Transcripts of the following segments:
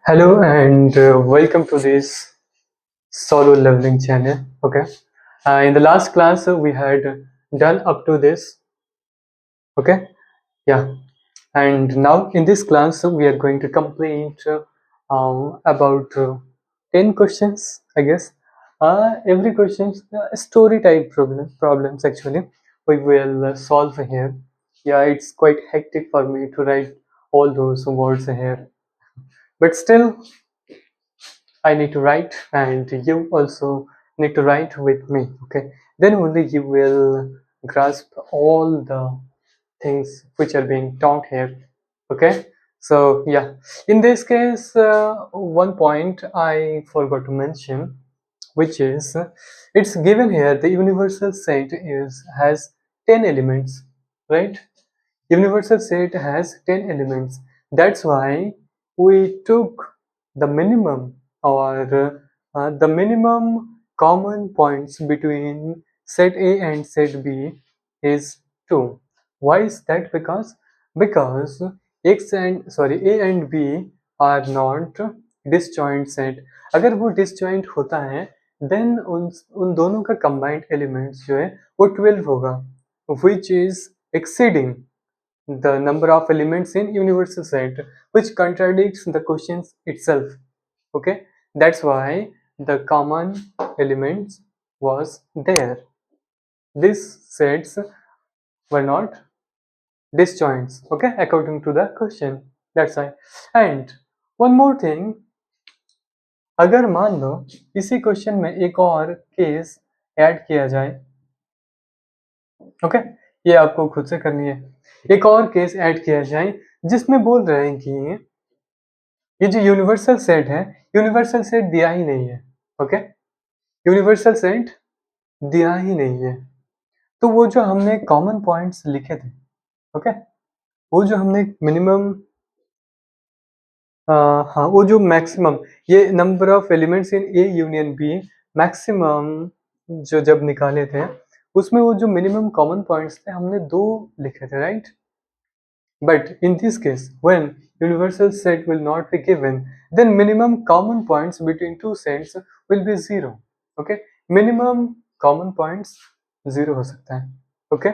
Hello and welcome to this solo leveling channel. Okay, in the last class we had done up to this. Okay, yeah, and now in this class we are going to complete about 10 questions, I guess. Every question story type problems actually we will solve here. Yeah, it's quite hectic for me to write all those words here, but still I need to write and you also need to write with me. Okay, then only you will grasp all the things which are being taught here. Okay, so yeah, in this case one point I forgot to mention, which is it's given here the universal set is has 10 elements, right? Universal set has 10 elements. That's why we took the minimum or the minimum common points between set A and set B is 2. Why is that? Because A and B are not disjoint set. अगर वो disjoint होता है then उन दोनों का combined elements जो है वो 12 होगा, which is exceeding the number of elements in universal set, which contradicts the questions itself. Okay, that's why the common elements was there. These sets were not disjoints, okay, according to the question. That's why. And one more thing, अगर मान लो इसी question में एक और case add किया जाए, okay, ये आपको खुद से करनी है, एक और केस ऐड किया जाए जिसमें बोल रहे हैं कि ये जो यूनिवर्सल सेट है, यूनिवर्सल सेट दिया ही नहीं है। ओके, यूनिवर्सल सेट दिया ही नहीं है, तो वो जो हमने कॉमन पॉइंट्स लिखे थे, ओके, वो जो हमने मिनिमम हाँ, वो जो मैक्सिमम, ये number of elements in A union B maximum जो जब निकाले थे, उसमें वो जो मिनिमम कॉमन पॉइंट्स थे हमने 2 लिखे थे, right? But in this case, when universal set will not be given, then minimum common points between two sets will be 0. Okay, minimum common points 0 हो सकता है. Okay,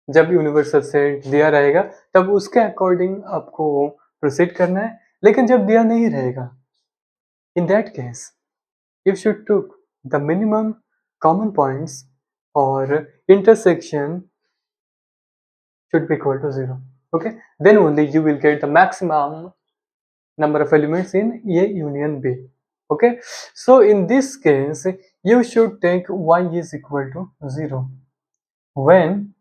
जब यूनिवर्सल सेट दिया रहेगा तब उसके अकॉर्डिंग आपको प्रोसीड करना है, लेकिन जब दिया नहीं रहेगा, in that case if you took the minimum common points or intersection should be equal to 0. Okay, then only you will get the maximum number of elements in A union B. Okay, so in this case you should take y is equal to 0 when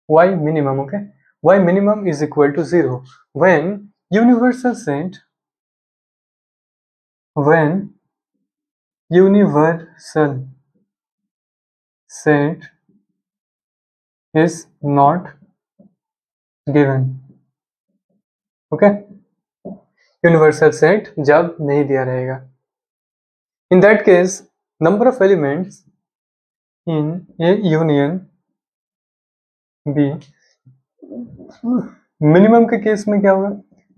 y minimum, okay, y minimum is equal to 0 when universal set is not given. Okay, universal set जब नहीं दिया रहेगा, in that case number of elements in A union B, minimum के case में क्या होगा?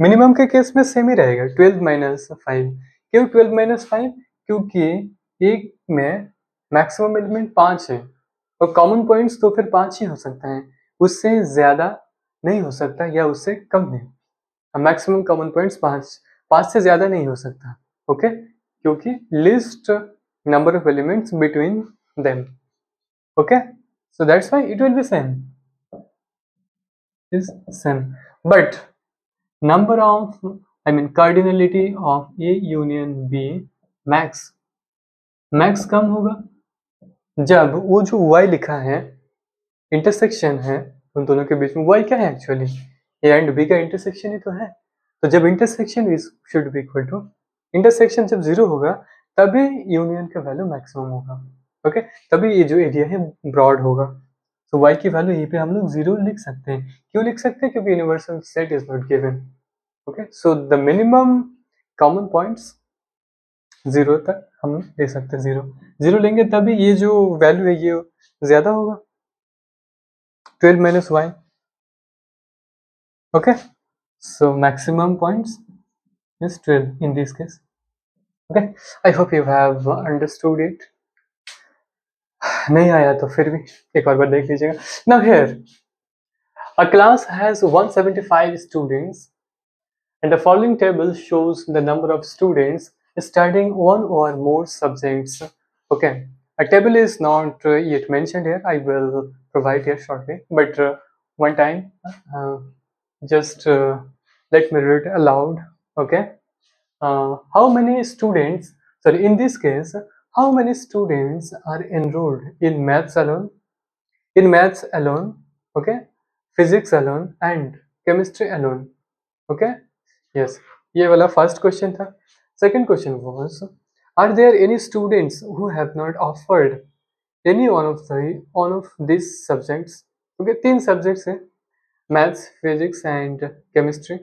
Minimum के case में सेम ही रहेगा, 12 माइनस 5. क्यों 12 माइनस 5? क्योंकि एक में मैक्सिमम एलिमेंट 5 है और कॉमन पॉइंट्स तो फिर 5 ही हो सकता है, उससे ज्यादा नहीं हो सकता या उससे कम नहीं. मैक्सिमम कॉमन पॉइंट्स 5 से ज्यादा नहीं हो सकता. ओके, क्योंकि list number of elements between them. Okay, so that's why it will be same, is same, but number of, I mean cardinality of A union B max कम होगा जब वो जो y लिखा है इंटरसेक्शन है उन दोनों के बीच में. y क्या है एक्चुअली? A एंड B का इंटरसेक्शन ही तो है, तो जब intersection is should be equal to, intersection जब 0 होगा तभी यूनियन का वैल्यू मैक्सिमम होगा. ओके, तभी ये जो एरिया है ब्रॉड होगा. तो y की वैल्यू यहीं पे हम लोग 0 लिख सकते हैं. क्यों लिख सकते हैं? क्योंकि universal set is not given. Okay, so the minimum common points 0 तक हम ले सकते हैं. 0 लेंगे तभी ये जो वैल्यू है ये ज्यादा होगा, 12 minus y. Okay, so maximum points is 12 in this case. Okay, I hope you have understood it. नहीं आया तो फिर भी एक और बार देख लीजिएगा. Now here, a class has 175 students, and the following table shows the number of students studying one or more subjects. Okay, a table is not yet mentioned here. I will provide here shortly, but one time, just let me read aloud. Okay, how many students? Sorry, in this case, how many students are enrolled in maths alone? In maths alone, okay, physics alone, and chemistry alone. Okay, yes, ये वाला first question था. Second question was, are there any students who have not offered any one of these subjects? Okay, तीन subjects हैं, maths, physics and chemistry.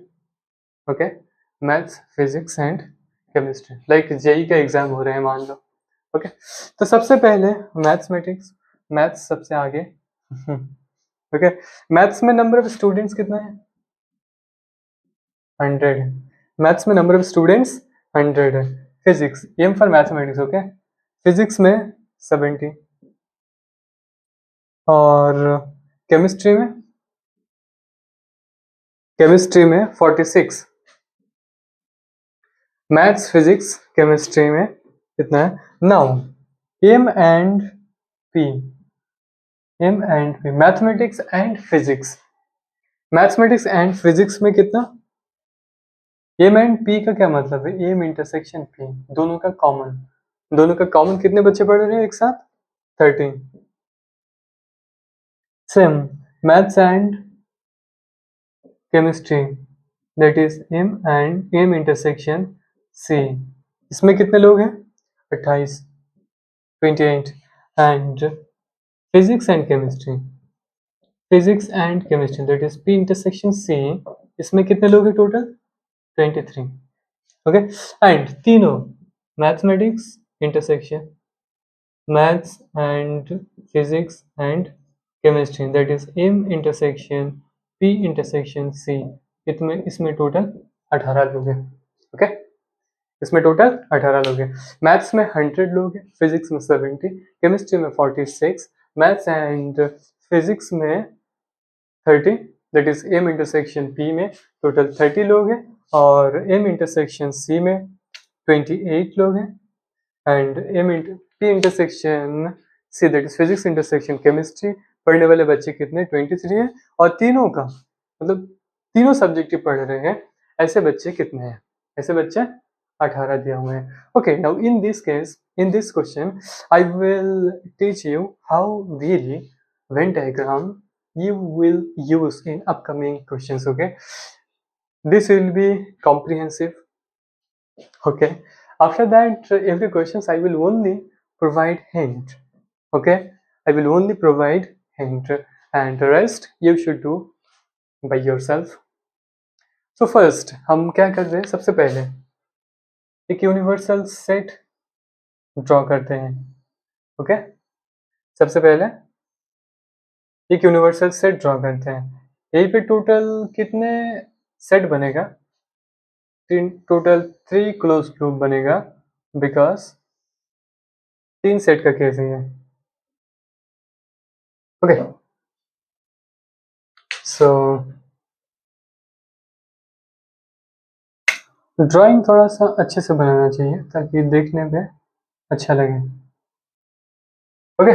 Okay, maths, physics and chemistry. Like JEE का exam हो रहे हैं मान लो. Okay, तो सबसे पहले मैथमेटिक्स, मैथ्स सबसे आगे. ओके, मैथ्स में नंबर ऑफ स्टूडेंट्स कितना है? 100. मैथ्स में नंबर ऑफ स्टूडेंट्स 100 है. Physics, M for mathematics. Okay, physics में 70 और केमिस्ट्री में 46. मैथ्स, फिजिक्स, केमिस्ट्री में कितना है? Now M and P, mathematics and physics. Mathematics and physics में कितना? एम एंड पी का क्या मतलब है? एम इंटरसेक्शन पी, दोनों का कॉमन कितने बच्चे पढ़ रहे हैं एक साथ? 13. Same maths and chemistry, that is M intersection C. इसमें कितने लोग हैं? 28, 28. And physics and chemistry, that is P intersection C. इसमें कितने लोग हैं टोटल? 23. ओके, एंड तीनों mathematics intersection maths and physics and chemistry, that is M intersection P intersection C. इसमें टोटल 18 लोग हैं. ओके, इसमें टोटल 18 लोग हैं. मैथ्स में 100 लोग हैं, फिजिक्स में 70, केमिस्ट्री में 46, मैथ्स एंड फिजिक्स में 30, that is M intersection P में टोटल 30 लोग हैं, और एम इंटरसेक्शन सी में 28 लोग हैं, and P intersection C, that is physics intersection chemistry पढ़ने वाले बच्चे कितने? 23 हैं. और तीनों का मतलब तीनों सब्जेक्ट पढ़ रहे हैं, ऐसे बच्चे कितने हैं? ऐसे बच्चे 18 दिए हुए हैं. Okay, now in this case, in this question I will teach you how really Venn diagram you will use in upcoming questions. Okay, this will be comprehensive. Okay, after that every questions I will only provide hint. Okay, I will only provide hint, and the rest you should do by yourself. So first हम क्या कर रहे हैं? सबसे पहले एक universal set draw करते हैं. ओके, सबसे पहले एक यूनिवर्सल सेट ड्रॉ करते हैं. यहीं पे टोटल कितने सेट बनेगा? टोटल 3 क्लोज लूप बनेगा, बिकॉज 3 सेट का केस है. ओके, सो ड्राइंग थोड़ा सा अच्छे से बनाना चाहिए ताकि देखने में अच्छा लगे. Okay,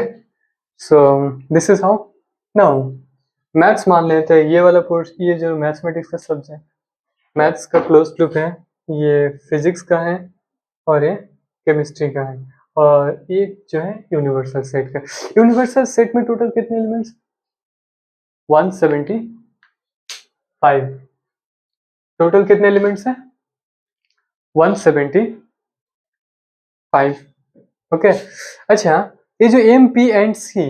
so this is how. Now maths मान लेते हैं, ये वाला पोर्शन, ये जो मैथमेटिक्स का सब्जेक्ट, मैथ्स का क्लोज लूप है, ये फिजिक्स का है और ये केमिस्ट्री का है, और ये जो है यूनिवर्सल सेट का. यूनिवर्सल सेट में टोटल कितने एलिमेंट्स? 175. टोटल कितने एलिमेंट्स हैं? 175. ओके, अच्छा, ये जो एम पी एंड सी,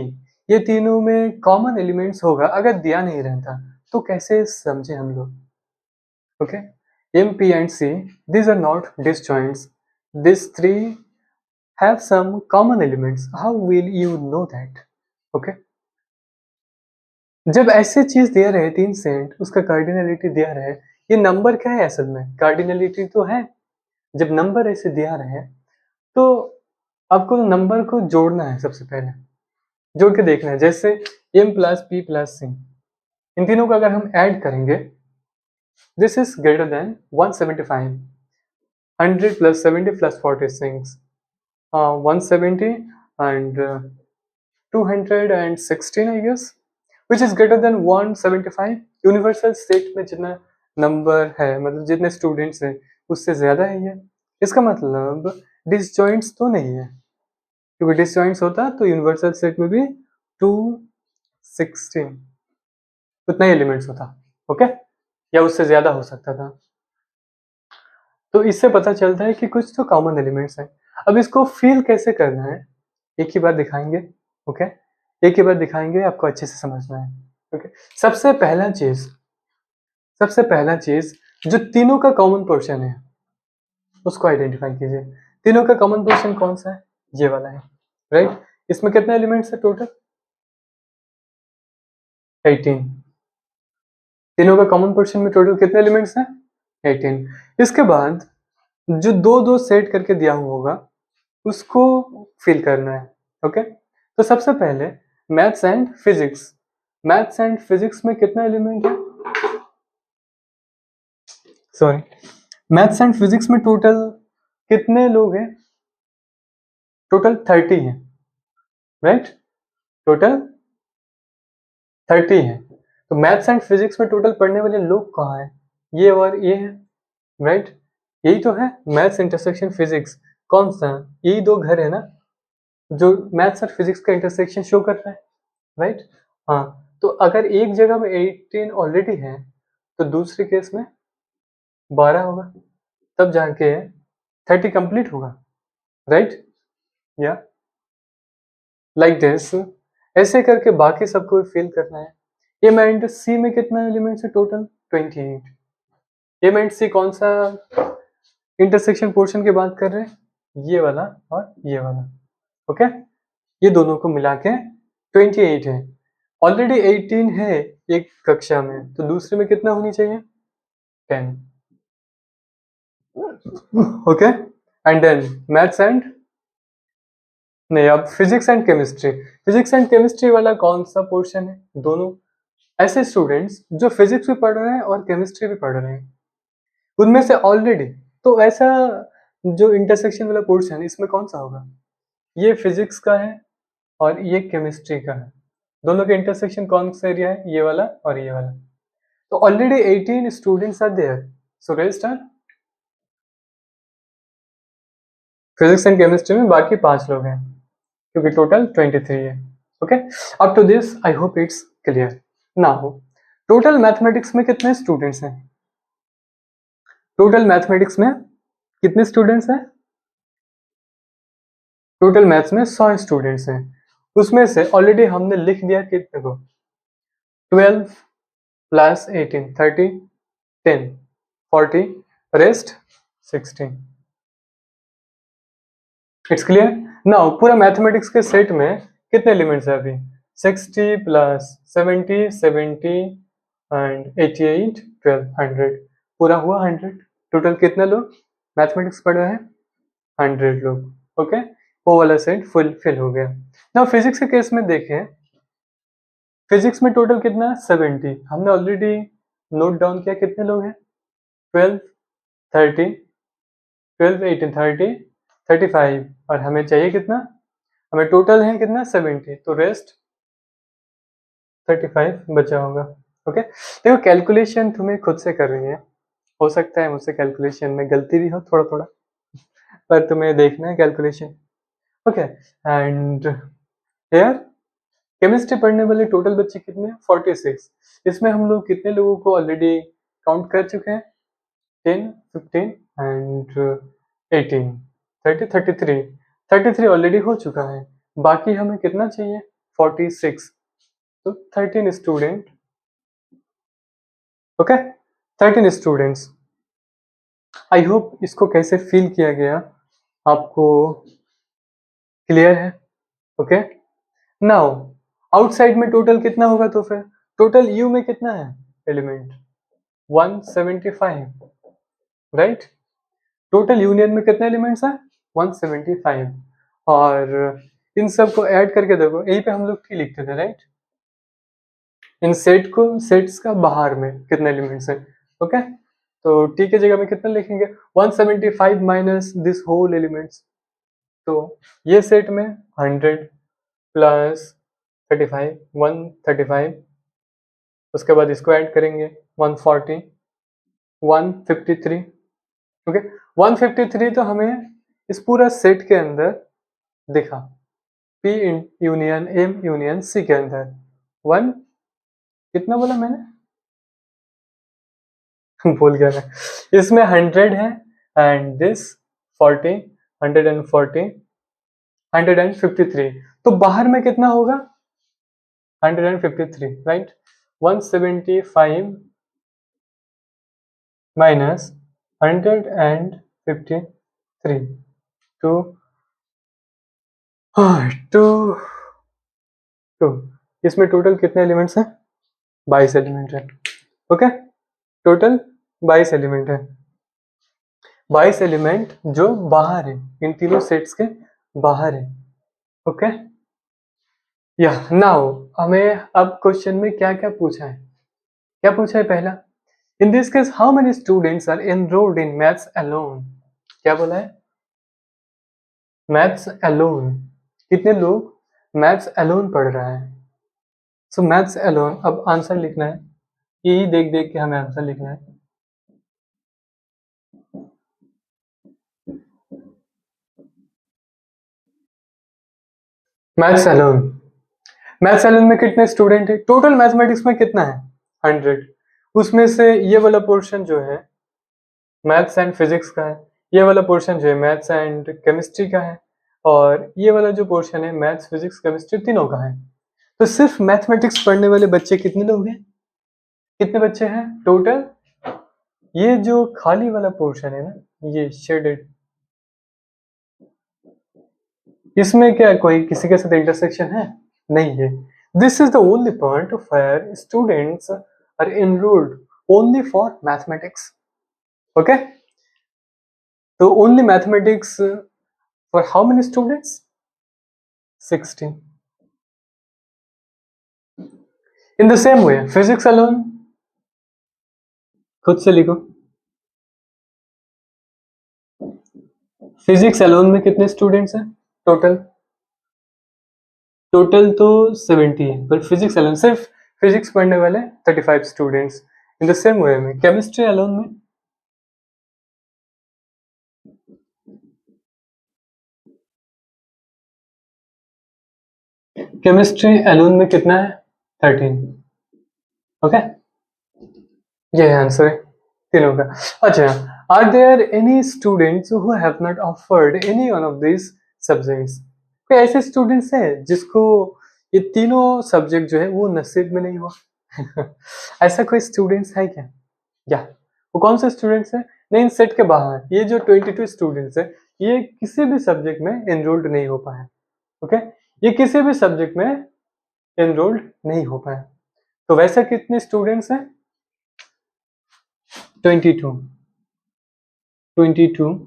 ये तीनों में कॉमन एलिमेंट्स होगा. अगर दिया नहीं रहता तो कैसे समझे हम लोग? Okay, M P and C, these are not disjoints. These three have some common elements. How will you know that? Okay, जब ऐसे चीज दिया रहे 3 सेट, उसका कार्डिनलिटी दिया रहे, ये नंबर क्या है असल में? कार्डिनलिटी तो है। जब नंबर ऐसे दिया रहे तो आपको नंबर को जोड़ना है, सबसे पहले जोड़ के देखना है। जैसे m plus p plus c, इन तीनों को अगर हम ऐड करेंगे, this is greater than 175, 100 plus 70 plus 46, 170 and 216 I guess, which is greater than 175. Universal set में जितना नंबर है, मतलब जितने स्टूडेंट्स हैं उससे ज्यादा है ये। इसका मतलब डिसजॉइंट्स तो नहीं है, क्योंकि डिसजॉइंट्स होता तो यूनिवर्सल सेट में भी 216 उतना ही एलिमेंट्स होता, ओके, या उससे ज्यादा हो सकता था। तो इससे पता चलता है कि कुछ तो कॉमन एलिमेंट्स हैं। अब इसको फील कैसे करना है, एक ही बार दिखाएंगे, ओके, एक ही बार दिखाएंगे, आपको अच्छे से समझना है, ओके। सबसे पहला चीज जो तीनों का कॉमन पोर्शन है उसको आइडेंटिफाई कीजिए। तीनों का कॉमन पोर्शन कौन सा है? ये वाला है, राइट। इसमें कितने एलिमेंट्स है टोटल? 18। तीनों का कॉमन पोर्शन में टोटल कितने एलिमेंट्स हैं? 18। इसके बाद जो दो दो सेट करके दिया हुआ होगा उसको फिल करना है, ओके। तो सबसे पहले मैथ्स एंड फिजिक्स में कितना एलिमेंट है? सॉरी, मैथ्स एंड फिजिक्स में टोटल कितने लोग हैं? टोटल 30 है, राइट। टोटल 30 है। तो मैथ्स एंड फिजिक्स में टोटल पढ़ने वाले लोग कहाँ हैं? ये और ये है, राइट। यही तो है मैथ्स इंटरसेक्शन फिजिक्स। कौन सा? यही दो घर है ना जो मैथ्स और फिजिक्स का इंटरसेक्शन शो कर रहा है, राइट। हाँ, तो अगर एक जगह में 18 ऑलरेडी है तो दूसरे केस में 12 होगा, तब जाके 30 कंप्लीट होगा, राइट। या लाइक दिस, ऐसे करके बाकी सबको फिल करना है। एम एंड सी में कितना एलिमेंट्स है टोटल? 28। एम एंड सी कौन सा इंटरसेक्शन पोर्शन की बात कर रहे हैं? ये वाला और ये वाला, ओके। ये दोनों को मिला के 28 है। ऑलरेडी 18 है एक कक्षा में, तो दूसरे में कितना होनी चाहिए? 10, okay. And then maths and, नहीं, अब फिजिक्स एंड केमिस्ट्री वाला कौन सा पोर्शन है? दोनों ऐसे स्टूडेंट्स जो फिजिक्स भी पढ़ रहे हैं और केमिस्ट्री भी पढ़ रहे हैं, उनमें से ऑलरेडी, तो ऐसा जो इंटरसेक्शन वाला पोर्शन इसमें कौन सा होगा? ये फिजिक्स का है और ये केमिस्ट्री का है। दोनों के इंटरसेक्शन कौन सा एरिया है? ये वाला और ये वाला। तो already 18 students are there, so rest are physics and chemistry में बाकी 5 लोग हैं, क्योंकि टोटल 23 है, okay. Up to this I hope it's clear. Now total mathematics में कितने स्टूडेंट्स हैं? टोटल मैथमेटिक्स में कितने स्टूडेंट्स हैं? टोटल मैथ्स में 100 स्टूडेंट्स हैं। उसमें से ऑलरेडी हमने लिख दिया कितने को? 12 plus 18, 30, 10, 40, rest 16। It's clear. Now पूरा मैथमेटिक्स के सेट में कितने एलिमेंट्स है अभी? 60 प्लस 70, 70 एंड 88, 12, 100। पूरा हुआ 100। टोटल कितने लोग मैथमेटिक्स पढ़ रहे हैं? 100 लोग, ओके। वो वाला सेट फुल फिल हो गया। नाउ फिजिक्स के केस में देखें, फिजिक्स में टोटल कितना? 70। हमने ऑलरेडी नोट डाउन किया कितने लोग हैं? 12, 30, 12, 18, 30, 35, और हमें चाहिए कितना? हमें टोटल है कितना? 70, तो रेस्ट 35 बचा होगा, ओके। देखो कैलकुलेशन तुम्हें खुद से कर रही है, हो सकता है मुझसे कैलकुलेशन में गलती भी हो थोड़ा थोड़ा, पर तुम्हें देखना है calculation, okay. And here chemistry पढ़ने वाले टोटल बच्चे कितने हैं? 46। इसमें हम लोग कितने लोगों को ऑलरेडी काउंट कर चुके हैं? 10, 15 एंड 18, 30, 33। 33 ऑलरेडी हो चुका है। बाकी हमें कितना चाहिए? 46। तो 13 student, okay, 13 students. I hope इसको कैसे फील किया गया आपको क्लियर है, ओके। नाउ आउटसाइड में टोटल कितना होगा? तो फिर टोटल यू में कितना है एलिमेंट? 175, राइट। टोटल यूनियन में कितने एलिमेंट्स हैं? 175। और इन सब को ऐड करके देखो, यहीं पे हम लोग टी लिखते थे, राइट। इन सेट को, सेट्स का बाहर में कितने एलिमेंट्स हैं, ओके। तो टी के जगह में कितना लिखेंगे? 175 माइनस दिस होल एलिमेंट्स। तो ये सेट में 100 प्लस 35, 135, उसके बाद इसको ऐड करेंगे 140, 153, ओके। 153 तो हमें इस पूरा सेट के अंदर दिखा, P union M union C के अंदर। वन कितना बोला मैंने? भूल गया मैं। इसमें 100 है एंड दिस 40, 140, 153। तो बाहर में कितना होगा? 153, right. 175 minus 153 two two two. इसमें टोटल कितने एलिमेंट्स हैं? 22 एलिमेंट है, ओके। टोटल 22 एलिमेंट है। 22 एलिमेंट जो बाहर है, इन तीनों सेट्स के बाहर है, ओके। या नाउ हमें अब क्वेश्चन में क्या क्या पूछा है? क्या पूछा है? पहला, in this case how many students are enrolled in maths alone? क्या बोला है? मैथ्स अलोन, कितने लोग मैथ्स अलोन पढ़ रहा है? सो मैथ्स अलोन, अब आंसर लिखना है, यही देख देख के हमें आंसर लिखना है। मैथ्स अलोन, मैथ्स अलोन में कितने स्टूडेंट है? टोटल मैथमेटिक्स में कितना है? 100। उसमें से ये वाला पोर्शन जो है मैथ्स एंड फिजिक्स का है, ये वाला पोर्शन जो है मैथ्स एंड केमिस्ट्री का है, और ये वाला जो पोर्शन है मैथ्स फिजिक्स केमिस्ट्री तीनों का है। तो सिर्फ मैथमेटिक्स पढ़ने वाले बच्चे कितने लोग हैं? कितने बच्चे हैं टोटल? ये जो खाली वाला पोर्शन है ना, ये शेडेड, इसमें क्या कोई किसी के साथ इंटरसेक्शन है? नहीं है। This is the only point where students are enrolled only for mathematics, okay. तो only mathematics for how many students? 60। In the same way physics alone, खुद से लिखो। फिजिक्स अलोन में कितने स्टूडेंट्स हैं टोटल? टोटल तो 70 है, पर फिजिक्स अलोन सिर्फ फिजिक्स पढ़ने वाले 35 स्टूडेंट्स। इन द सेम वे में केमिस्ट्री अलोन में, केमिस्ट्री अलोन में कितना है? 13, ओके। ये आंसर है तीनों का। अच्छा, are there any students who have not offered any one of this subjects? कोई ऐसे स्टूडेंट्स हैं जिसको ये तीनों सब्जेक्ट जो है वो नसीब में नहीं हुआ? ऐसा कोई स्टूडेंट्स है क्या? या वो कौन से स्टूडेंट्स हैं? नहीं, सेट के बाहर ये जो 22 स्टूडेंट्स है, ये किसी भी सब्जेक्ट में एनरोल्ड नहीं हो पाए, ओके। ये किसी भी सब्जेक्ट में एनरोल्ड नहीं हो पाए। तो वैसे कितने स्टूडेंट्स हैं? 22, 22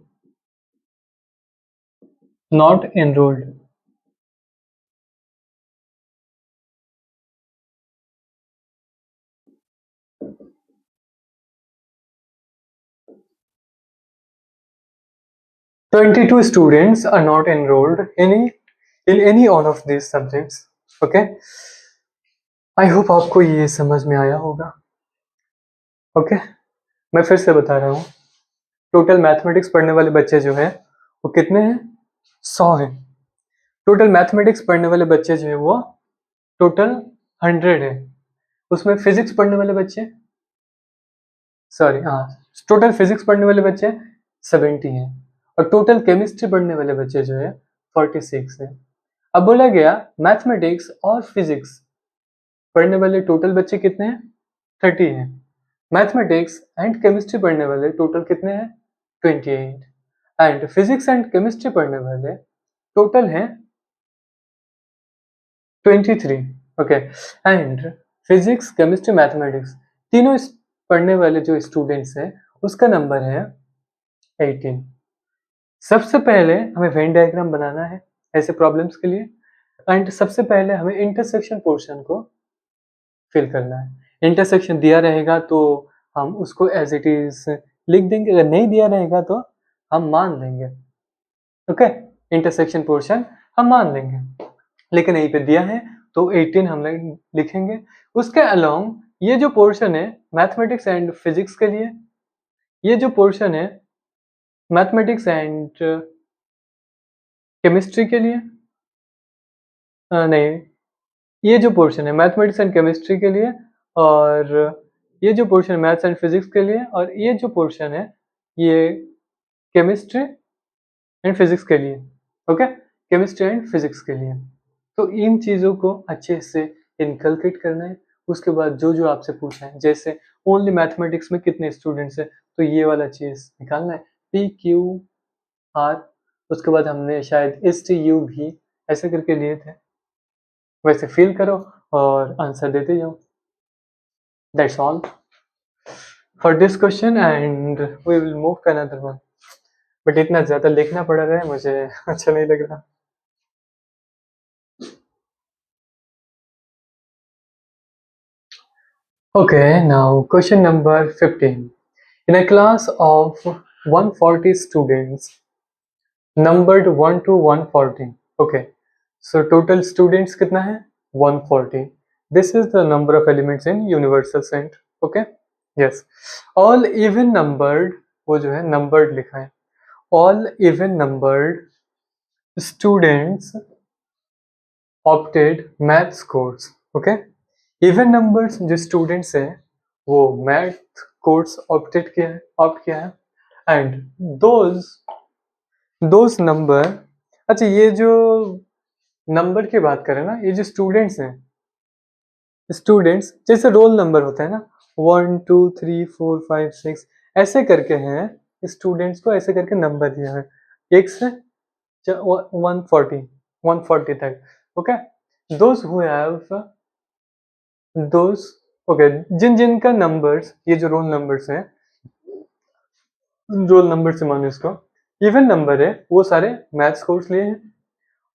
not enrolled. Twenty-two students are not enrolled in any one of these subjects. Okay. I hope आपको ये समझ में आया होगा, ओके। मैं फिर से बता रहा हूँ, टोटल मैथमेटिक्स पढ़ने वाले बच्चे जो हैं वो कितने हैं? 100 हैं। टोटल मैथमेटिक्स पढ़ने वाले बच्चे जो है वो टोटल 100 है। उसमें फिजिक्स पढ़ने वाले बच्चे, सॉरी हाँ, टोटल फिजिक्स पढ़ने वाले बच्चे 70 हैं, और टोटल केमिस्ट्री पढ़ने वाले बच्चे जो है 46 है। अब बोला गया मैथमेटिक्स और फिजिक्स पढ़ने वाले टोटल बच्चे कितने हैं? 30 हैं। मैथमेटिक्स एंड केमिस्ट्री पढ़ने वाले टोटल कितने हैं? 28। एंड फिजिक्स एंड केमिस्ट्री पढ़ने वाले टोटल हैं 23, okay. And physics chemistry mathematics तीनों पढ़ने वाले जो स्टूडेंट्स हैं उसका नंबर है 18। सबसे पहले हमें वेन डायग्राम बनाना है ऐसे प्रॉब्लम्स के लिए, एंड सबसे पहले हमें इंटरसेक्शन पोर्शन को फिल करना है। इंटरसेक्शन दिया रहेगा तो हम उसको एज इट इज लिख देंगे, अगर नहीं दिया रहेगा तो हम मान लेंगे। ओके, इंटरसेक्शन पोर्शन हम मान लेंगे, लेकिन यहीं पे दिया है तो 18 हम लोग लिखेंगे। उसके अलोंग ये जो पोर्शन है मैथमेटिक्स एंड फिजिक्स के लिए, ये जो पोर्शन है मैथमेटिक्स एंड केमिस्ट्री के लिए, नहीं, ये जो पोर्शन है मैथमेटिक्स एंड केमिस्ट्री के लिए, और ये जो पोर्शन है मैथ्स एंड फिजिक्स के लिए, और ये जो पोर्शन है ये केमिस्ट्री एंड फिजिक्स के लिए। ओके, केमिस्ट्री एंड फिजिक्स के लिए। तो इन चीज़ों को अच्छे से इनकलकेट करना है। उसके बाद जो जो आपसे पूछा है, जैसे ओनली मैथमेटिक्स में कितने स्टूडेंट्स हैं, तो ये वाला चीज़ निकालना है, पी क्यू आर। उसके बाद हमने शायद एस टी यू भी ऐसे करके लिए थे, वैसे फिल करो और आंसर देते जाओ। That's all for this question and we will move to another one. But इतना ज़्यादा लिखना पड़ रहा है मुझे अच्छा नहीं लग रहा। Okay, now question number 15. In a class of 140 students, numbered 1 to 140. Okay, so total students कितना है? 140. This is the number of elements in universal set. Okay, yes. All even numbered, वो जो है numbered लिखा है. All even numbered students opted maths course. Okay. Even numbers जो students हैं वो मैथ कोर्स ऑप्ट किया है एंड दोज दोज नंबर, अच्छा ये जो नंबर की बात करें ना, ये जो स्टूडेंट्स हैं, स्टूडेंट्स जैसे रोल नंबर होता है ना 1 2 3 4 5 6 ऐसे करके हैं, स्टूडेंट्स को ऐसे करके नंबर दिया है 1 से 140 तक। Okay, those who have those, okay, जिन जिन का नंबर्स, ये जो रोल नंबर्स हैं, रोल नंबर से मानो इसको इवन नंबर है, वो सारे मैथ्स कोर्स लिए हैं।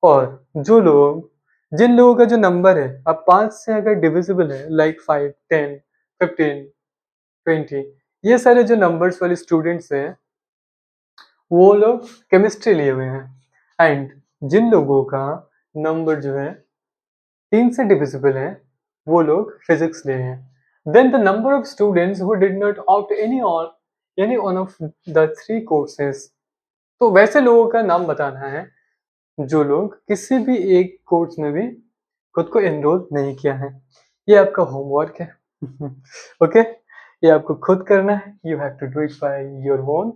और जो लोग, जिन लोगों का जो नंबर है अब 5 से अगर डिविजिबल है, लाइक 5 10 15 20, ये सारे जो नंबर्स वाले स्टूडेंट्स हैं वो लोग केमिस्ट्री लिए हुए हैं। एंड जिन लोगों का नंबर जो है 3 से डिविजिबल है वो लोग फिजिक्स लिए हैं। Then the number of students who did not opt any one of the 3 courses, तो वैसे लोगों का नाम बताना है जो लोग किसी भी एक कोर्स में भी खुद को एनरोल नहीं किया है। ये आपका होमवर्क है। ओके, ये आपको खुद करना है, you have to do it by your own.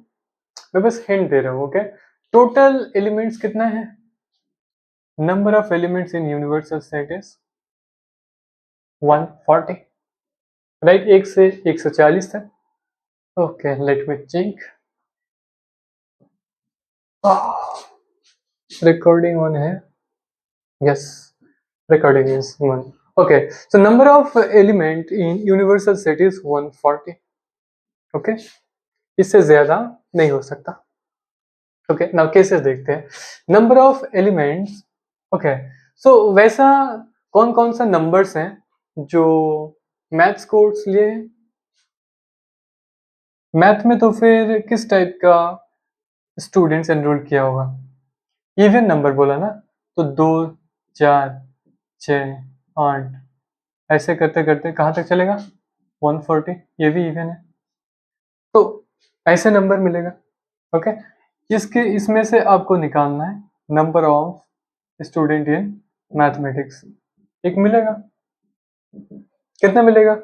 मैं बस हिंट दे रहा हूँ। ओके, टोटल एलिमेंट्स कितना है? Number of elements in universal set is 140, right, 1 से 140 तक। Okay, let me check. Recording on है? Yes, recording is 1. Okay, so number of element in universal set is 140. Okay, इससे ज्यादा नहीं हो सकता। ओके, नाउ केसेस देखते हैं। नंबर ऑफ एलिमेंट्स, ओके, सो वैसा कौन कौन सा नंबर्स हैं जो मैथ्स कोर्स लिए? मैथ में तो फिर किस टाइप का स्टूडेंट्स एनरोल किया होगा? इवन नंबर बोला ना, तो 2 4 6 8 ऐसे करते करते कहाँ तक चलेगा? 140, ये भी इवन है, तो ऐसे नंबर मिलेगा। ओके, इसमें से आपको निकालना है number of student in mathematics. एक मिलेगा, कितना मिलेगा?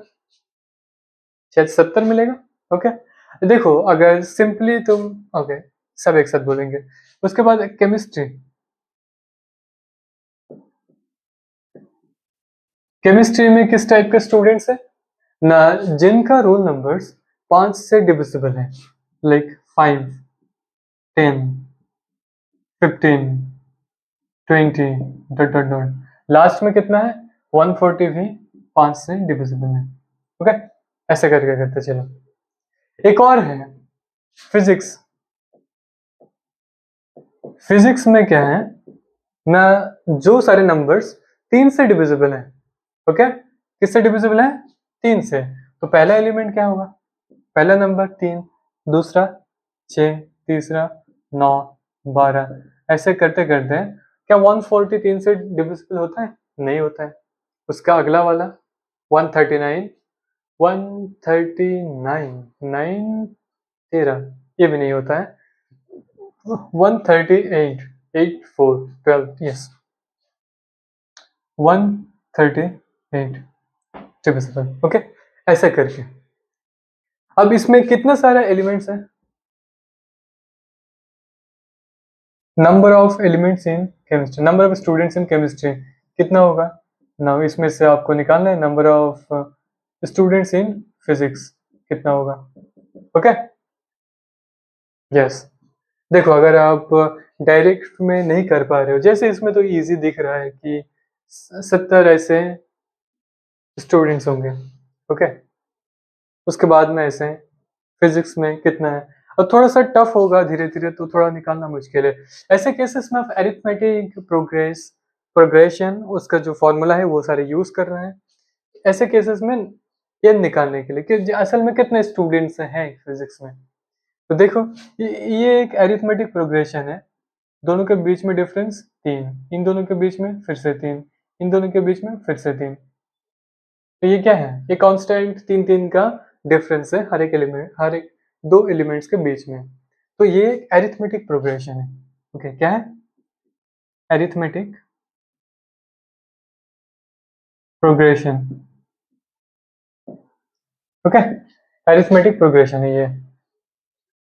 शायद 70 मिलेगा। ओके, देखो अगर सिंपली तुम, ओके, सब एक साथ बोलेंगे। उसके बाद केमिस्ट्री, केमिस्ट्री में किस टाइप के स्टूडेंट्स है ना, जिनका रोल नंबर्स 5 से डिविजिबल है, like 5 10 15 20 dot dot dot, last में कितना है? 140 भी 5 से डिविजिबल है। ओके, ऐसे करके करते चलो। एक और है फिजिक्स। फिजिक्स में क्या है ना, जो सारे नंबर्स 3 से डिविजिबल हैं, ओके, किससे डिविजिबल है? 3 से। तो पहला एलिमेंट क्या होगा? पहला नंबर 3, दूसरा 6, तीसरा 9, 12, ऐसे करते करते क्या 143 से डिविजिबल होता है? नहीं होता है। उसका अगला वाला 139, 139, 9 13, ये भी नहीं होता है। 138, 8 4 12, यस 138 डिविजिबल, ओके, ऐसा करके। अब इसमें कितना सारा एलिमेंट्स है? Number of elements in chemistry, number of students in chemistry कितना होगा ना? इसमें से आपको निकालना है number of students in physics कितना होगा, ओके, यस। देखो, अगर आप डायरेक्ट में नहीं कर पा रहे हो, जैसे इसमें तो इजी दिख रहा है कि 70 ऐसे स्टूडेंट्स होंगे, ओके, उसके बाद में ऐसे फिजिक्स में कितना है, और थोड़ा सा टफ होगा धीरे धीरे, तो थोड़ा निकालना मुश्किल है। ऐसे केसेस में आप अरिथमेटिक प्रोग्रेशन, उसका जो फॉर्मूला है वो सारे यूज कर रहे हैं ऐसे केसेस में ये निकालने के लिए कि असल में कितने स्टूडेंट्स हैं फिजिक्स में। तो देखो, ये एक अरिथमेटिक प्रोग्रेशन है, दोनों के बीच में डिफरेंस 3, इन दोनों के बीच में फिर से 3, इन दोनों के बीच में फिर से 3। तो ये क्या है? ये कांस्टेंट 3 का डिफरेंस है हर एक एलिमेंट, हर एक दो एलिमेंट्स के बीच में। तो ये एक अरिथमेटिक प्रोग्रेशन है, ओके, क्या है? Arithmetic progression, okay, arithmetic progression है ये।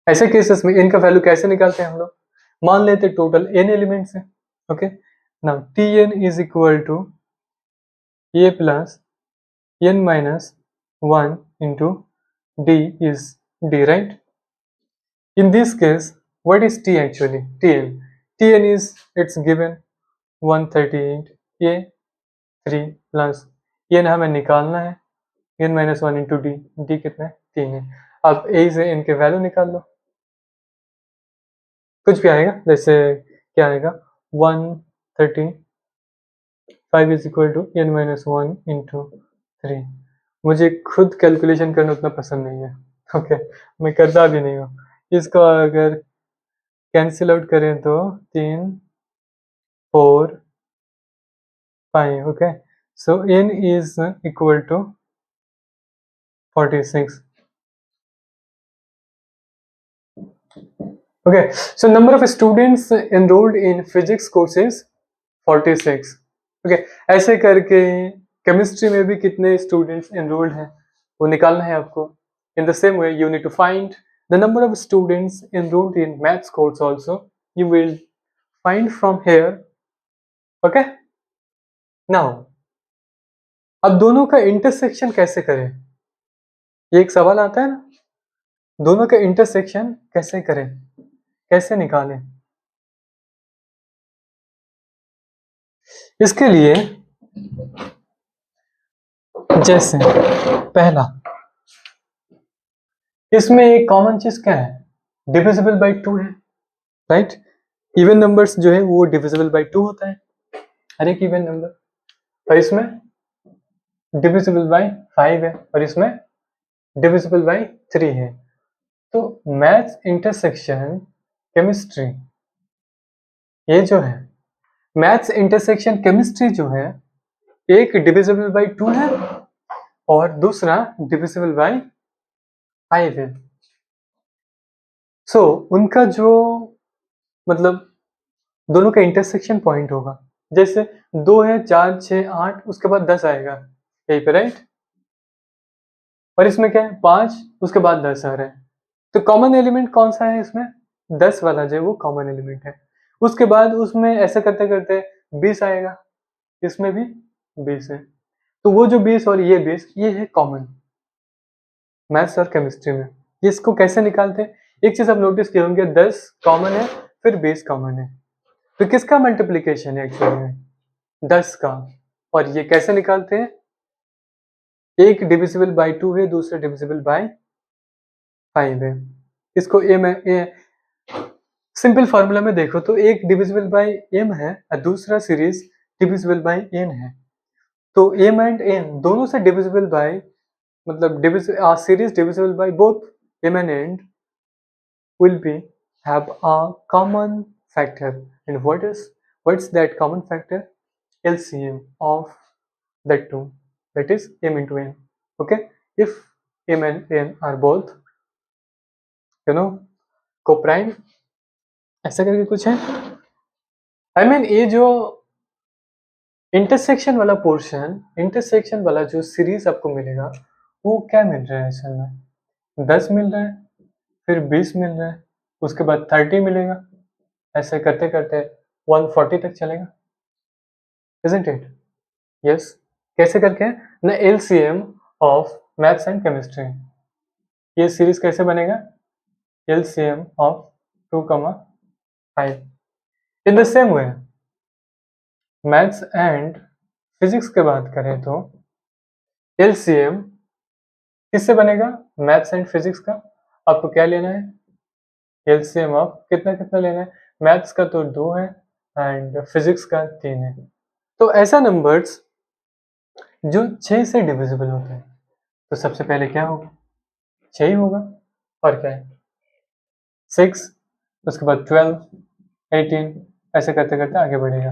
ऐसे केसेस में इनका वैल्यू कैसे निकालते हैं हम लोग? मान लेते टोटल n एलिमेंट्स है, okay, now Tn is equal to a plus n minus 1 into d is d, right? In this case, what is t actually? Tn. Tn is, it's given 138, a 3 plus n हमें निकालना है, n minus 1 into D, D कितना है? 3 है। अब a से n के value निकाल लो, कुछ भी आएगा, जैसे क्या आएगा 135 is equal to n minus 1 into 3। मुझे खुद कैलकुलेशन करना उतना पसंद नहीं है, ओके, मैं करता भी नहीं हूँ। इसको अगर कैंसिल आउट करें तो 3 4 5, okay, so n is equal to 46. Okay, so number of students enrolled in physics courses 46. Okay, ऐसे करके केमिस्ट्री में भी कितने स्टूडेंट्स एनरोल्ड हैं वो निकालना है आपको। In the same way, you need to find the number of students enrolled in maths course also. You will find from here. Okay, now अब दोनों का इंटरसेक्शन कैसे करें, ये एक सवाल आता है ना, दोनों का इंटरसेक्शन कैसे करें, कैसे निकालें? इसके लिए जैसे पहला, इसमें एक कॉमन चीज क्या है? डिविजिबल बाई 2 है, राइट? इवन नंबर्स जो है वो डिविजिबल बाई 2 होता है, हर एक इवन नंबर, और इसमें डिविजिबल बाई 5 है, और इसमें डिविजिबल बाई 3 है। तो मैथ्स इंटरसेक्शन केमिस्ट्री, ये जो है मैथ्स इंटरसेक्शन केमिस्ट्री जो है, एक डिविजिबल बाई 2 है और दूसरा डिविजिबल बाई 5 है। सो उनका जो मतलब दोनों का इंटरसेक्शन पॉइंट होगा, जैसे 2 है, 4 6 8, उसके बाद 10 आएगा यहीं पे, राइट? और इसमें क्या है 5, उसके बाद 10 आ रहा है। तो कॉमन एलिमेंट कौन सा है इसमें? 10 वाला जो है वो कॉमन एलिमेंट है। उसके बाद उसमें ऐसे करते करते 20 आएगा, इसमें भी 20 है। तो वो जो 20 और ये 20, ये है कॉमन मैथ्स और केमिस्ट्री में। ये इसको कैसे निकालते हैं? एक चीज आप नोटिस किए होंगे, 10 कॉमन है, फिर 20 कॉमन है, तो किसका मल्टीप्लीकेशन है एक्चुअली में? 10 का। और ये कैसे निकालते हैं? एक डिविजिबल बाय 2 है, दूसरा डिविजिबल बाय 5 है। इसको ए में सिंपल फार्मूला में देखो तो एक डिविजिबल बाय m है और दूसरा सीरीज डिविजिबल बाय n है। तो m एंड n दोनों से डिविजिबल बाय मतलब series divisible by both m and n will be have a common factor, and what's that common factor? LCM of the two, that is m into n. Okay, if m and n are both coprime, ऐसा करके कुछ है। I mean ये जो intersection वाला portion, intersection वाला जो series आपको मिलेगा वो क्या मिल रहा है असल में? 10 मिल रहा है, फिर 20 मिल रहा है, उसके बाद 30 मिलेगा, ऐसे करते करते 140 तक चलेगा, isn't it? Yes. कैसे करके? ना LCM of maths and chemistry, ये सीरीज कैसे बनेगा? LCM of 2, 5. In the same way maths and physics की बात करें तो LCM किससे बनेगा? मैथ्स एंड फिजिक्स का। आपको क्या लेना है? LCM ऑफ कितना कितना लेना है? मैथ्स का तो 2 है एंड फिजिक्स का 3 है। तो ऐसा नंबर्स जो 6 से डिविजिबल होते हैं, तो सबसे पहले क्या होगा? 6 ही होगा, और क्या है? 6, उसके बाद 12, 18, ऐसे करते करते आगे बढ़ेगा।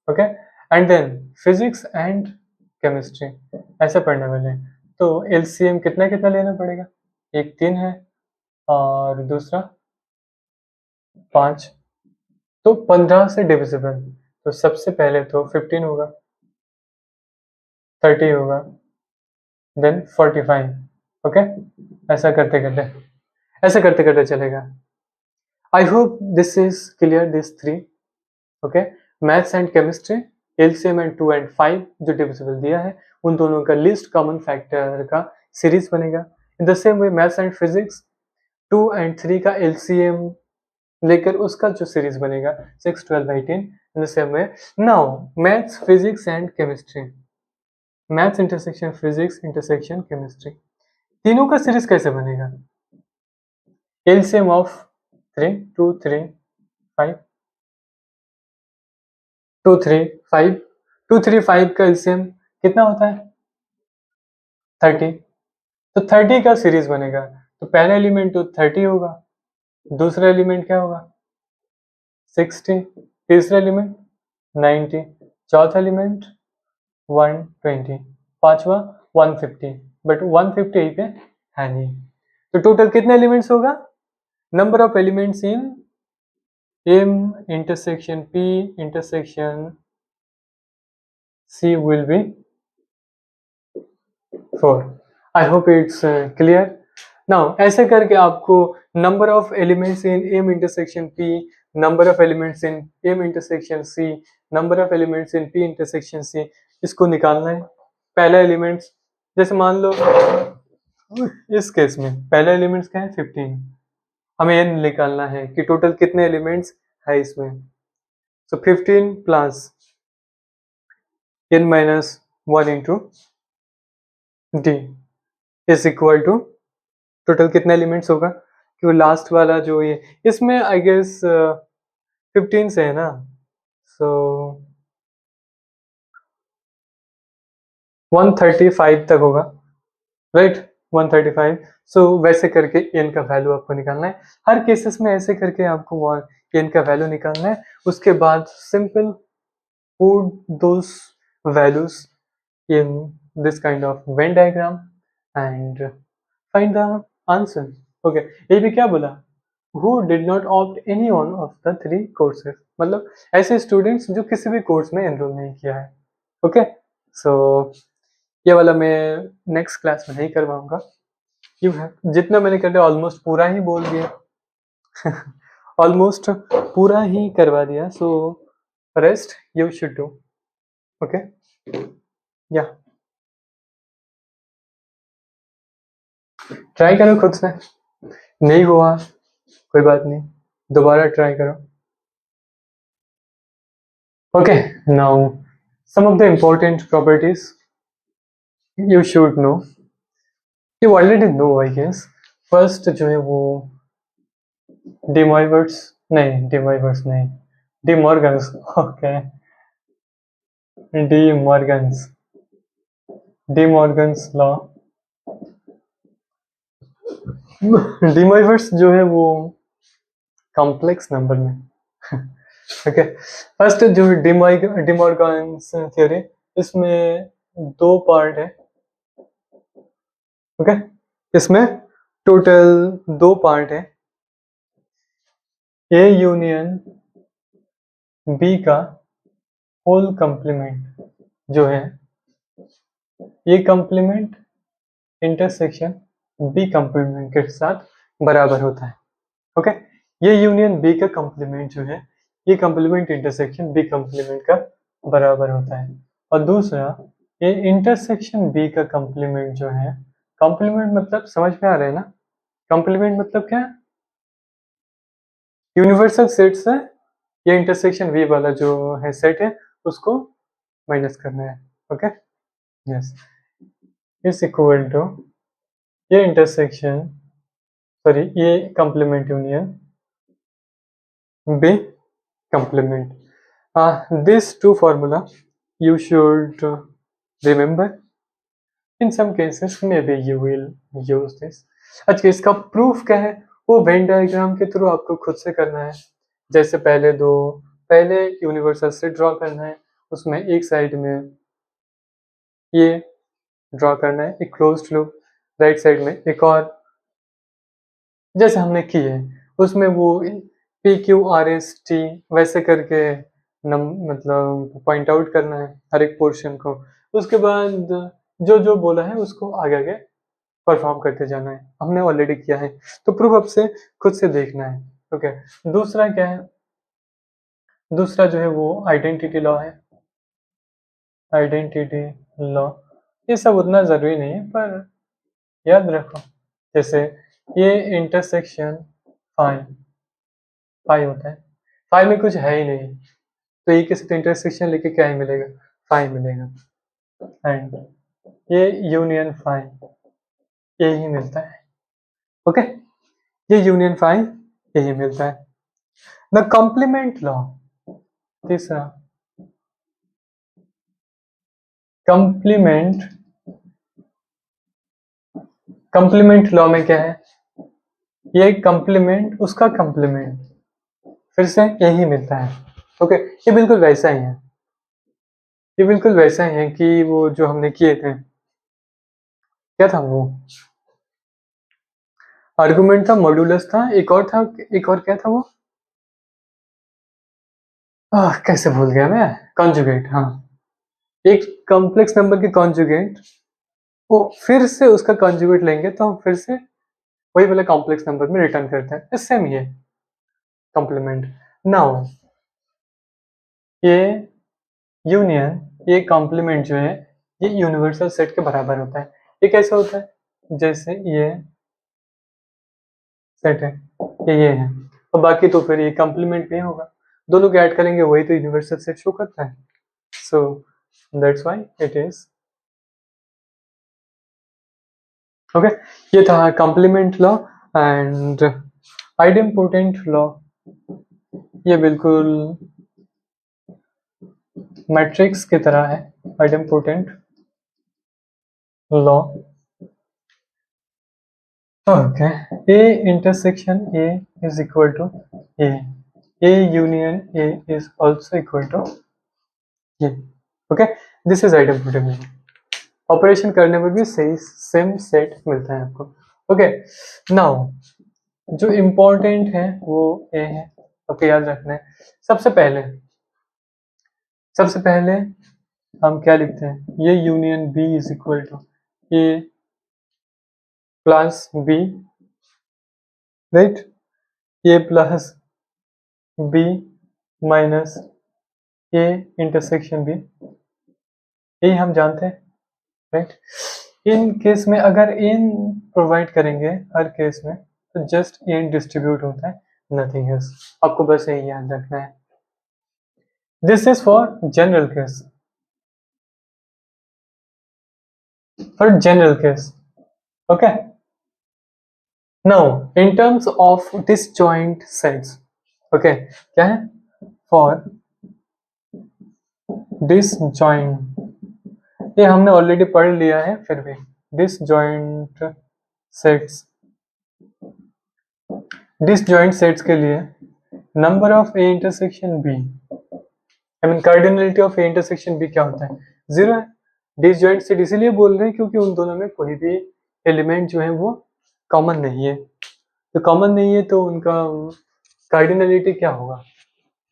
Okay, and then physics and chemistry ऐसे पढ़ने वाले हैं, तो LCM कितना कितना लेना पड़ेगा? एक 3 है और दूसरा 5, तो 15 से डिविजिबल। तो सबसे पहले तो 15 होगा, 30 होगा, देन 45। ओके, ऐसा करते करते चलेगा। I hope this is clear, this 3। Okay, maths and chemistry LCM and 2 and 5 जो डिविजिबल दिया है उन दोनों का लीस्ट कॉमन फैक्टर का सीरीज बनेगा। इन the same way maths and physics 2 and 3 का LCM लेकर उसका जो सीरीज बनेगा 6, 12, 18। इन the same way now maths, physics and chemistry, maths intersection physics intersection chemistry, तीनों का सीरीज कैसे बनेगा? LCM ऑफ 3, 2, 3, 5, 2, 3, 5, 2, 3, 5 का LCM कितना होता है? 30। तो 30 का सीरीज बनेगा, तो पहला एलिमेंट तो 30 होगा, दूसरा एलिमेंट क्या होगा? 60, तीसरा एलिमेंट 90, चौथा एलिमेंट 120, पांचवा 150, बट 150 यहीं पे है नहीं। तो टोटल कितने एलिमेंट्स होगा? Number of elements in M intersection P intersection C will be 4. I hope it's clear. Now ऐसे करके आपको number of elements in M intersection P, number of elements in M intersection C, number of elements in P intersection C इसको निकालना है। पहला elements जैसे मान लो इस केस में पहला एलिमेंट्स क्या है? 15। हमें ये निकालना है कि टोटल कितने एलिमेंट्स है इसमें। So 15 plus n minus 1 into d is equal to total कितने एलिमेंट्स होगा? क्योंकि लास्ट वाला जो ये इसमें आई गेस 15 से है ना, सो 135 तक होगा, राइट? 135। सो वैसे करके n का वैल्यू आपको निकालना है। हर केसेस में ऐसे करके आपको n का वैल्यू निकालना है। उसके बाद simple put those values in this kind of Venn diagram and find the answer. Okay, ये भी क्या बोला? Who did not opt any one of the 3 courses, मतलब ऐसे स्टूडेंट्स जो किसी भी कोर्स में एनरोल नहीं किया है। ओके, सो ये वाला मैं नेक्स्ट क्लास में नहीं करवाऊंगा। यू है जितना मैंने कर दिया ऑलमोस्ट पूरा ही बोल दिया ऑलमोस्ट पूरा ही करवा दिया, so rest you should do. Okay, या ट्राई करो खुद से, नहीं हुआ कोई बात नहीं, दोबारा ट्राई करो। Okay, now some of the important properties you should know. You already know I guess. First जो है वो डिमॉइवर्ट्स नहीं, De Morgan's. Okay, De Morgan's De Morgan's law. De Moivre's जो है वो कॉम्प्लेक्स नंबर में ओके, फर्स्ट जो डिमॉर्गन्स थ्योरी, इसमें दो पार्ट है। ओके, इसमें टोटल दो पार्ट है। ए यूनियन बी का होल कंप्लीमेंट जो है, ये कंप्लीमेंट इंटरसेक्शन बी कंप्लीमेंट के साथ बराबर होता है। ओके, ये यूनियन बी का कंप्लीमेंट जो है, ये कंप्लीमेंट इंटरसेक्शन बी कंप्लीमेंट का बराबर होता है। और दूसरा, ये इंटरसेक्शन बी का कंप्लीमेंट जो है, कंप्लीमेंट मतलब समझ में आ रहा है ना? कंप्लीमेंट मतलब क्या? यूनिवर्सल सेट से ये इंटरसेक्शन वी वाला जो है सेट है, उसको माइनस करना है। Okay, yes, is equal to ये इंटरसेक्शन, सॉरी, ये complement union B complement. These two formula you should remember. In some cases maybe you will use this. अच्छा, इसका प्रूफ क्या है? वो वेन डायग्राम के थ्रू आपको खुद से करना है। जैसे पहले यूनिवर्सल से ड्रॉ करना है, उसमें एक साइड में ये ड्रॉ करना है, एक क्लोज्ड लूप, राइट साइड में एक और, जैसे हमने की है उसमें वो P Q R S T वैसे करके मतलब पॉइंट आउट करना है हर एक पोर्शन को। उसके बाद जो जो बोला है उसको आगे आगे परफॉर्म करते जाना है। हमने ऑलरेडी किया है, तो प्रूफ अब से खुद से देखना है। ओके, दूसरा क्या है? दूसरा जो है वो आइडेंटिटी लॉ है। आइडेंटिटी लॉ, ये सब उतना ज़रूरी नहीं है पर याद रखो। जैसे ये इंटरसेक्शन फाई फाई होता है, फाई में कुछ है ही नहीं, तो ये किसी इंटरसेक्शन लेके क्या ही मिलेगा? फाई मिलेगा। एंड ये यूनियन फाई यही मिलता है। ओके, ये यूनियन फाई यही मिलता है। द कॉम्प्लीमेंट लॉ, तीसरा कॉम्प्लीमेंट कॉम्प्लीमेंट लॉ में क्या है? ये कॉम्प्लीमेंट उसका कॉम्प्लीमेंट फिर से यही मिलता है। ओके, ये बिल्कुल वैसा ही है, ये बिल्कुल वैसा ही है कि वो जो हमने किए थे, क्या था वो? आर्गुमेंट था, मॉड्यूलस था, एक और था, एक और क्या था वो? कैसे भूल गया मैं? कॉन्जुगेट, हाँ। एक कॉम्प्लेक्स नंबर के कॉन्जुगेट, वो फिर से उसका कॉन्जुगेट लेंगे तो हम फिर से वही वाला कॉम्प्लेक्स नंबर में रिटर्न करते हैं। सेम ही है कॉम्प्लीमेंट। नाउ ये यूनियन, ये कॉम्प्लीमेंट जो है, ये यूनिवर्सल सेट के बराबर होता है। ये कैसे होता है? जैसे ये सेट है, ये है, और बाकी तो फिर ये कॉम्प्लीमेंट नहीं होगा, दोनों को ऐड करेंगे वही तो यूनिवर्सल सेट शो करता है। So that's why it is okay. ये था complement law. And idempotent law, ये बिल्कुल मैट्रिक्स की तरह है। Idempotent law, okay, A intersection A is equal to A union A is also equal to ये। Okay, this is idempotent law. Operation करने में भी सही सेम सेट मिलता है आपको। ओके, नाउ जो इम्पोर्टेंट है वो ए है। ओके, याद रखना है। सबसे पहले हम क्या लिखते हैं? ये union B is equal to A plus B, right? A plus B minus A intersection B, यही हम जानते हैं, राइट? इन केस में अगर इन प्रोवाइड करेंगे हर केस में, तो जस्ट इन डिस्ट्रीब्यूट होता है, नथिंग एल्स। आपको बस यही याद रखना है। This is for general case, for general case. Okay, now in terms of disjoint sets, okay, क्या है? For disjoint, ये हमने ऑलरेडी पढ़ लिया है, फिर भी disjoint sets, disjoint sets के लिए number of A intersection B, I mean cardinality of A intersection B क्या होता है? 0 है। डिसजॉइंट सेट इसीलिए बोल रहे हैं क्योंकि उन दोनों में कोई भी एलिमेंट जो है वो कॉमन नहीं है, तो कॉमन नहीं है तो उनका कार्डिनलिटी क्या होगा?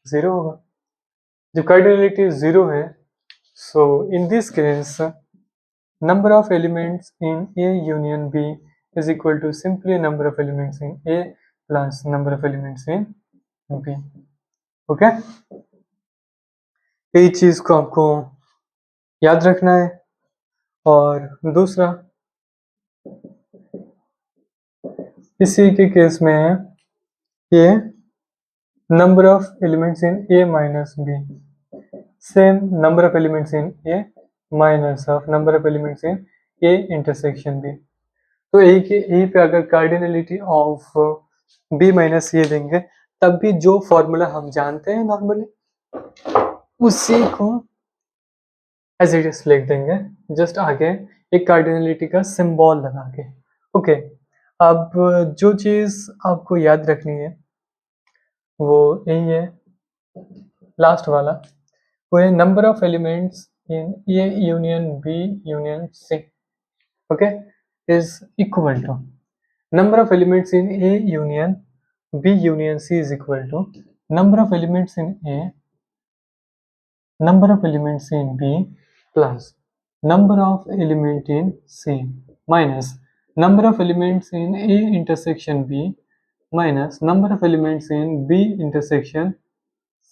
0 होगा। जब कार्डिनलिटी 0 है, so in this case number of elements in A union B is equal to simply number of elements in A plus number of elements in B. Okay, यही चीज को आपको याद रखना है। और दूसरा, इसी के केस में ये number of elements in A minus B, same number of elements in A minus of number of elements in A intersection B। तो यही पे अगर कार्डिनलिटी ऑफ बी माइनस ये देंगे, तब भी जो फॉर्मूला हम जानते हैं नॉर्मली उसी को एज इट इज लिख देंगे, जस्ट आगे एक कार्डिनलिटी का सिंबल लगा के। ओके, अब जो चीज आपको याद रखनी है वो यही है, लास्ट वाला, वो है number of elements in A union B union C, okay, is equal to number of elements in A union B union C is equal to number of elements in A, number of elements in B plus number of element in C minus number of elements in A intersection B minus number of elements in B intersection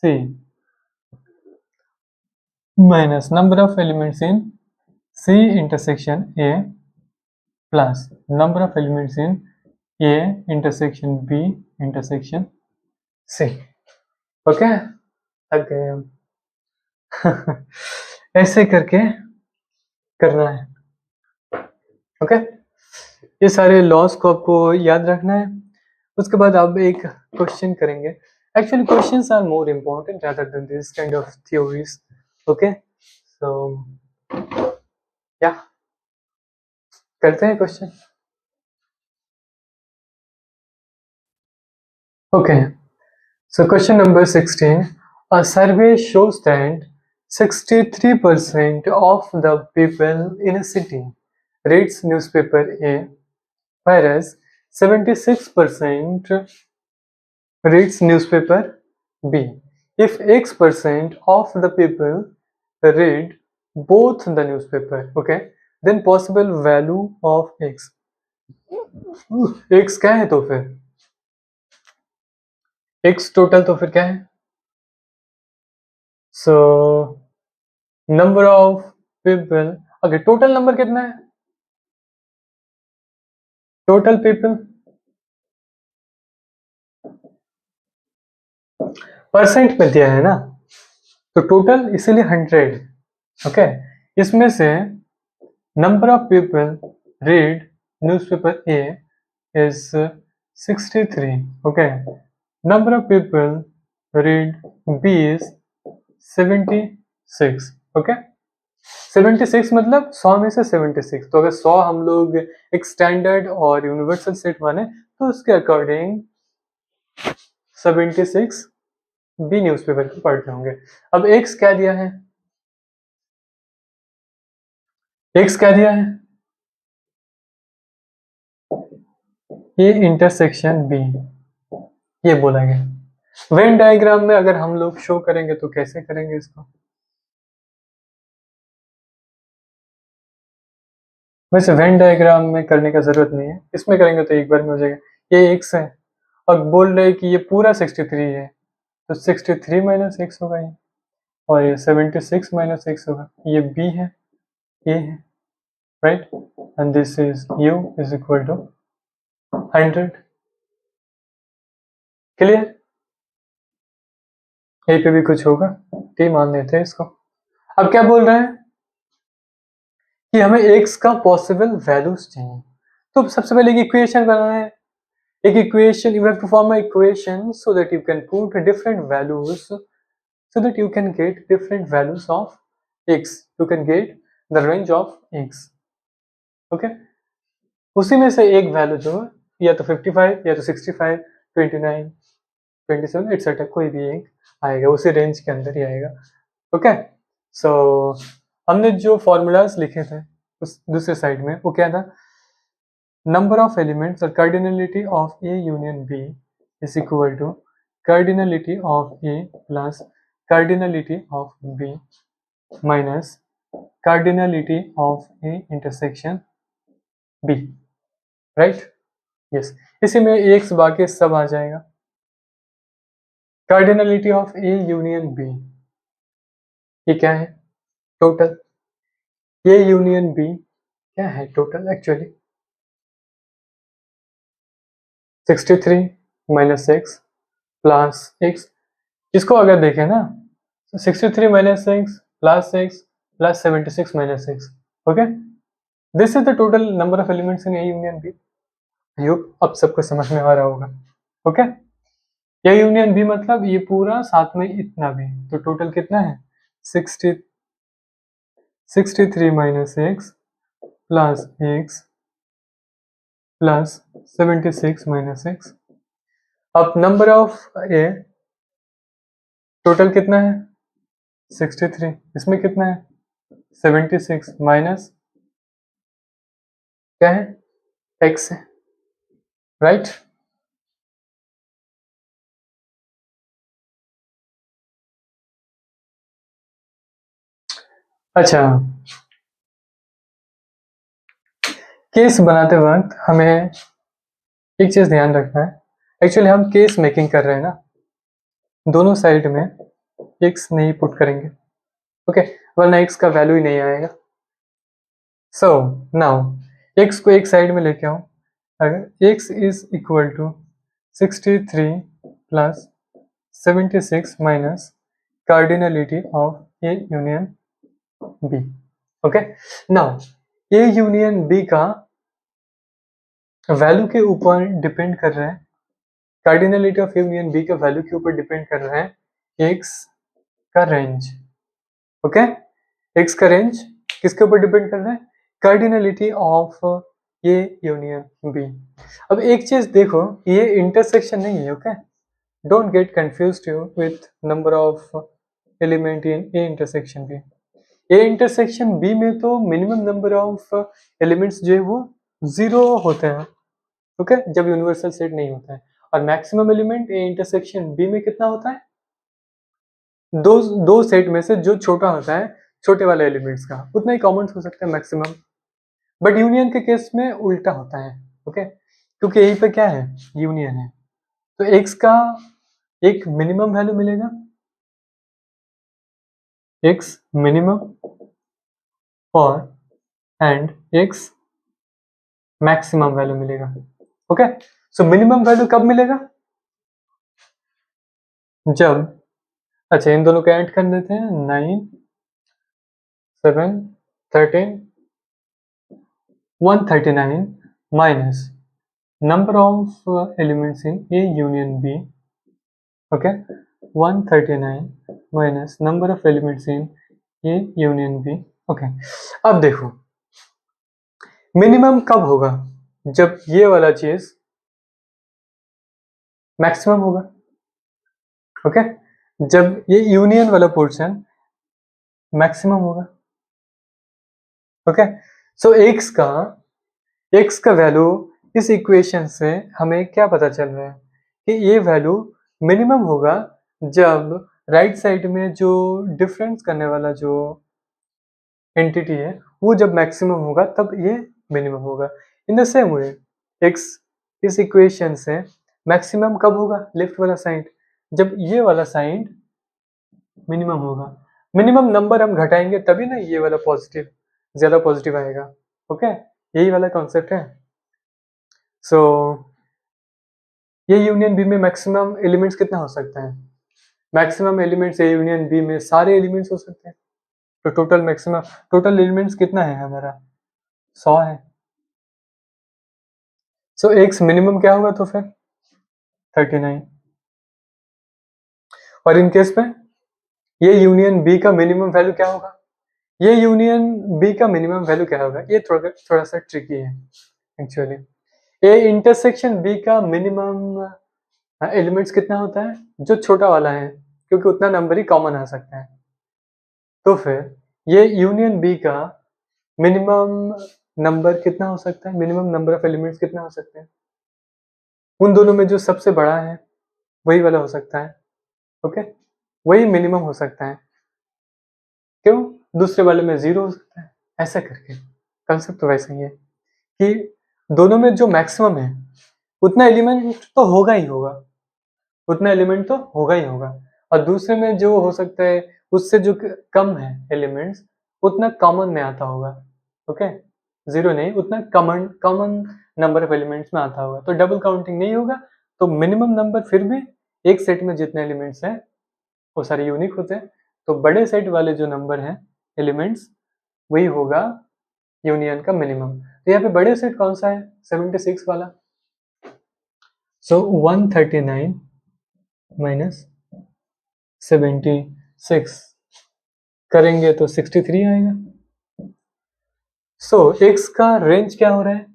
C minus number of elements in C intersection A plus number of elements in A intersection B intersection C। Okay, थक गए हम। ऐसे करके करना है। Okay, ये सारे loss को आपको याद रखना है। उसके बाद आप एक क्वेश्चन करेंगे। Actually questions are more important rather than this kind of theories. Okay, so या करते हैं question. Okay, so question number 16, a survey shows that 63% of the people in a city reads newspaper A, whereas 76% reads newspaper B. If X% of the people read both the newspaper, okay, then possible value of X, X क्या है तो फिर X total तो फिर क्या है? So number of people, okay, total number कितना है? टोटल पीपल परसेंट में दिया है ना, तो टोटल इसीलिए 100। ओके, इसमें से number of people read newspaper A is 63, okay, number of people read B is 76, okay. 76 मतलब 100 में से 76, तो अगर 100 हम लोग एक स्टैंडर्ड और यूनिवर्सल सेट माने तो उसके अकॉर्डिंग 76 बी न्यूज़पेपर को पढ़ते होंगे। अब एक्स क्या दिया है? एक्स क्या दिया है? ए इंटरसेक्शन बी, ये बोला गया। वेन डायग्राम में अगर हम लोग शो करेंगे तो कैसे करेंगे इसको? वैसे वेन डायग्राम में करने का जरूरत नहीं है, इसमें करेंगे तो एक बार में हो जाएगा। ये एक्स है और बोल रहे कि ये पूरा 63 है, तो 63 माइनस एक्स होगा ये, और ये 76 माइनस एक्स होगा, ये बी है, ए है, right, and this is U is equal to 100। Clear? यहीं पे भी कुछ होगा, टी मान लेते हैं इसको। अब क्या बोल रहे हैं कि हमें एक्स का पॉसिबल वैल्यूज चाहिए, तो सबसे पहले एक इक्वेशन बनाना है, एक equation, you have to form an equation so that you can put different values, so that you can get different values of x, you can get the range of x, okay। उसी में से एक value जो है या तो 55 या तो 65, 29, 27 एटसेट्रा, कोई भी एक आएगा, उसी रेंज के अंदर ही आएगा, ओके। सो हमने जो फॉर्मूलाज लिखे थे उस दूसरे साइड में, वो क्या था, number of elements or cardinality of A union B is equal to cardinality of A plus cardinality of B minus cardinality of A intersection B, right? Yes, इसी में x बाकी सब आ जाएगा। Cardinality of A union B, ये क्या है, total. A union B क्या है total, actually 63 minus x plus x. इसको अगर देखें ना, 63 minus x plus 76 minus x, okay. This is the total number of elements in A union B. I hope अब सबको समझ में आ रहा होगा, ओके। ए यूनियन बी मतलब ये पूरा साथ में इतना भी, तो टोटल कितना है 63 minus x plus 76 minus x. अब नंबर ऑफ ए टोटल कितना है 63, इसमें कितना है 76 माइनस क्या है एक्स है, राइट। अच्छा, केस बनाते वक्त हमें एक चीज ध्यान रखना है, एक्चुअली हम केस मेकिंग कर रहे हैं ना, दोनों साइड में एक्स नहीं पुट करेंगे, ओके, वरना एक्स का वैल्यू ही नहीं आएगा। सो नाउ एक्स को एक साइड में लेके आओ, अगर x is equal to 63 plus 76 minus cardinality of A union B, okay. Now A union B का वैल्यू के ऊपर डिपेंड कर रहा है, कार्डिनलिटी ऑफ यूनियन बी का वैल्यू के ऊपर डिपेंड कर रहा है एक्स का रेंज, ओके। एक्स का रेंज किसके ऊपर डिपेंड कर रहा है, cardinality of A union B. अब एक चीज देखो, ये इंटरसेक्शन नहीं है, okay. Don't get confused you with number of element in A intersection B. A intersection B में तो मिनिमम नंबर ऑफ एलिमेंट्स जो है वो 0 होते हैं, ओके, जब यूनिवर्सल सेट नहीं होता है। और maximum element A intersection B में कितना होता है, दो सेट में से जो छोटा होता है, छोटे वाले एलिमेंट्स का उतना ही कॉमन हो सकता है मैक्सिमम। बट यूनियन के केस में उल्टा होता है, ओके, क्योंकि यहीं पे क्या है, यूनियन है। तो एक्स का एक मिनिमम वैल्यू मिलेगा, एक्स मिनिमम, और एंड एक्स मैक्सिमम वैल्यू मिलेगा, ओके। सो मिनिमम वैल्यू कब मिलेगा, जब, अच्छा इन दोनों को ऐड कर देते हैं, 9 7 13 139 minus number of elements in A union B, okay, 139 minus number of elements in A union B, okay। अब देखो मिनिमम कब होगा, जब ये वाला चीज मैक्सिमम होगा, ओके, जब ये यूनियन वाला पोर्शन मैक्सिमम होगा, ओके। सो एक्स का वैल्यू इस इक्वेशन से हमें क्या पता चल रहा है कि ये वैल्यू मिनिमम होगा जब राइट साइड में जो डिफरेंस करने वाला जो एंटिटी है वो जब मैक्सिमम होगा तब ये मिनिमम होगा। इन द सेम वे एक्स इस इक्वेशन से मैक्सिमम कब होगा, लेफ्ट वाला साइड, जब ये वाला साइड मिनिमम होगा। मिनिमम नंबर हम घटाएंगे तभी ना ये वाला पॉजिटिव, ज्यादा पॉजिटिव आएगा, ओके, यही वाला कॉन्सेप्ट है। सो ये यूनियन बी में मैक्सिमम एलिमेंट्स कितना हो सकता है, maximum elements A union B में सारे एलिमेंट्स हो सकते हैं, तो टोटल मैक्सिमम, टोटल एलिमेंट्स कितना है हमारा 100 है, सो एक्स मिनिमम क्या होगा तो फिर 39। और इन केस में ये यूनियन बी का मिनिमम वैल्यू क्या होगा, ये यूनियन बी का मिनिमम वैल्यू क्या होगा, ये थोड़ा सा ट्रिकी है एक्चुअली। ए इंटरसेक्शन बी का मिनिमम एलिमेंट्स कितना होता है, जो छोटा वाला है, क्योंकि उतना नंबर ही कॉमन आ सकता है। तो फिर ये यूनियन बी का मिनिमम नंबर कितना हो सकता है, मिनिमम नंबर ऑफ एलिमेंट्स कितना हो सकते हैं, उन दोनों में जो सबसे बड़ा है वही वाला हो सकता है। ओके, वही मिनिमम हो सकता है, क्यों, दूसरे वाले में 0 हो सकता है, ऐसा करके कंसेप्ट तो वैसा ही है कि दोनों में जो मैक्सिमम है उतना एलिमेंट तो होगा ही होगा, उतना एलिमेंट तो होगा ही होगा, और दूसरे में जो हो सकता है उससे जो कम है एलिमेंट्स उतना कॉमन में आता होगा। ओके, 0 नहीं, उतना common common number of elements में आता होगा, तो डबल काउंटिंग नहीं होगा, तो मिनिमम नंबर फिर भी एक सेट में जितने एलिमेंट्स हैं वो सारे यूनिक होते हैं, तो बड़े सेट वाले जो नंबर हैं एलिमेंट्स वही होगा यूनियन का मिनिमम। तो यहाँ पे बड़े सेट कौन सा है, 76 वाला। सो 139 माइनस 76 करेंगे तो 63 आएगा। सो x का रेंज क्या हो रहा है,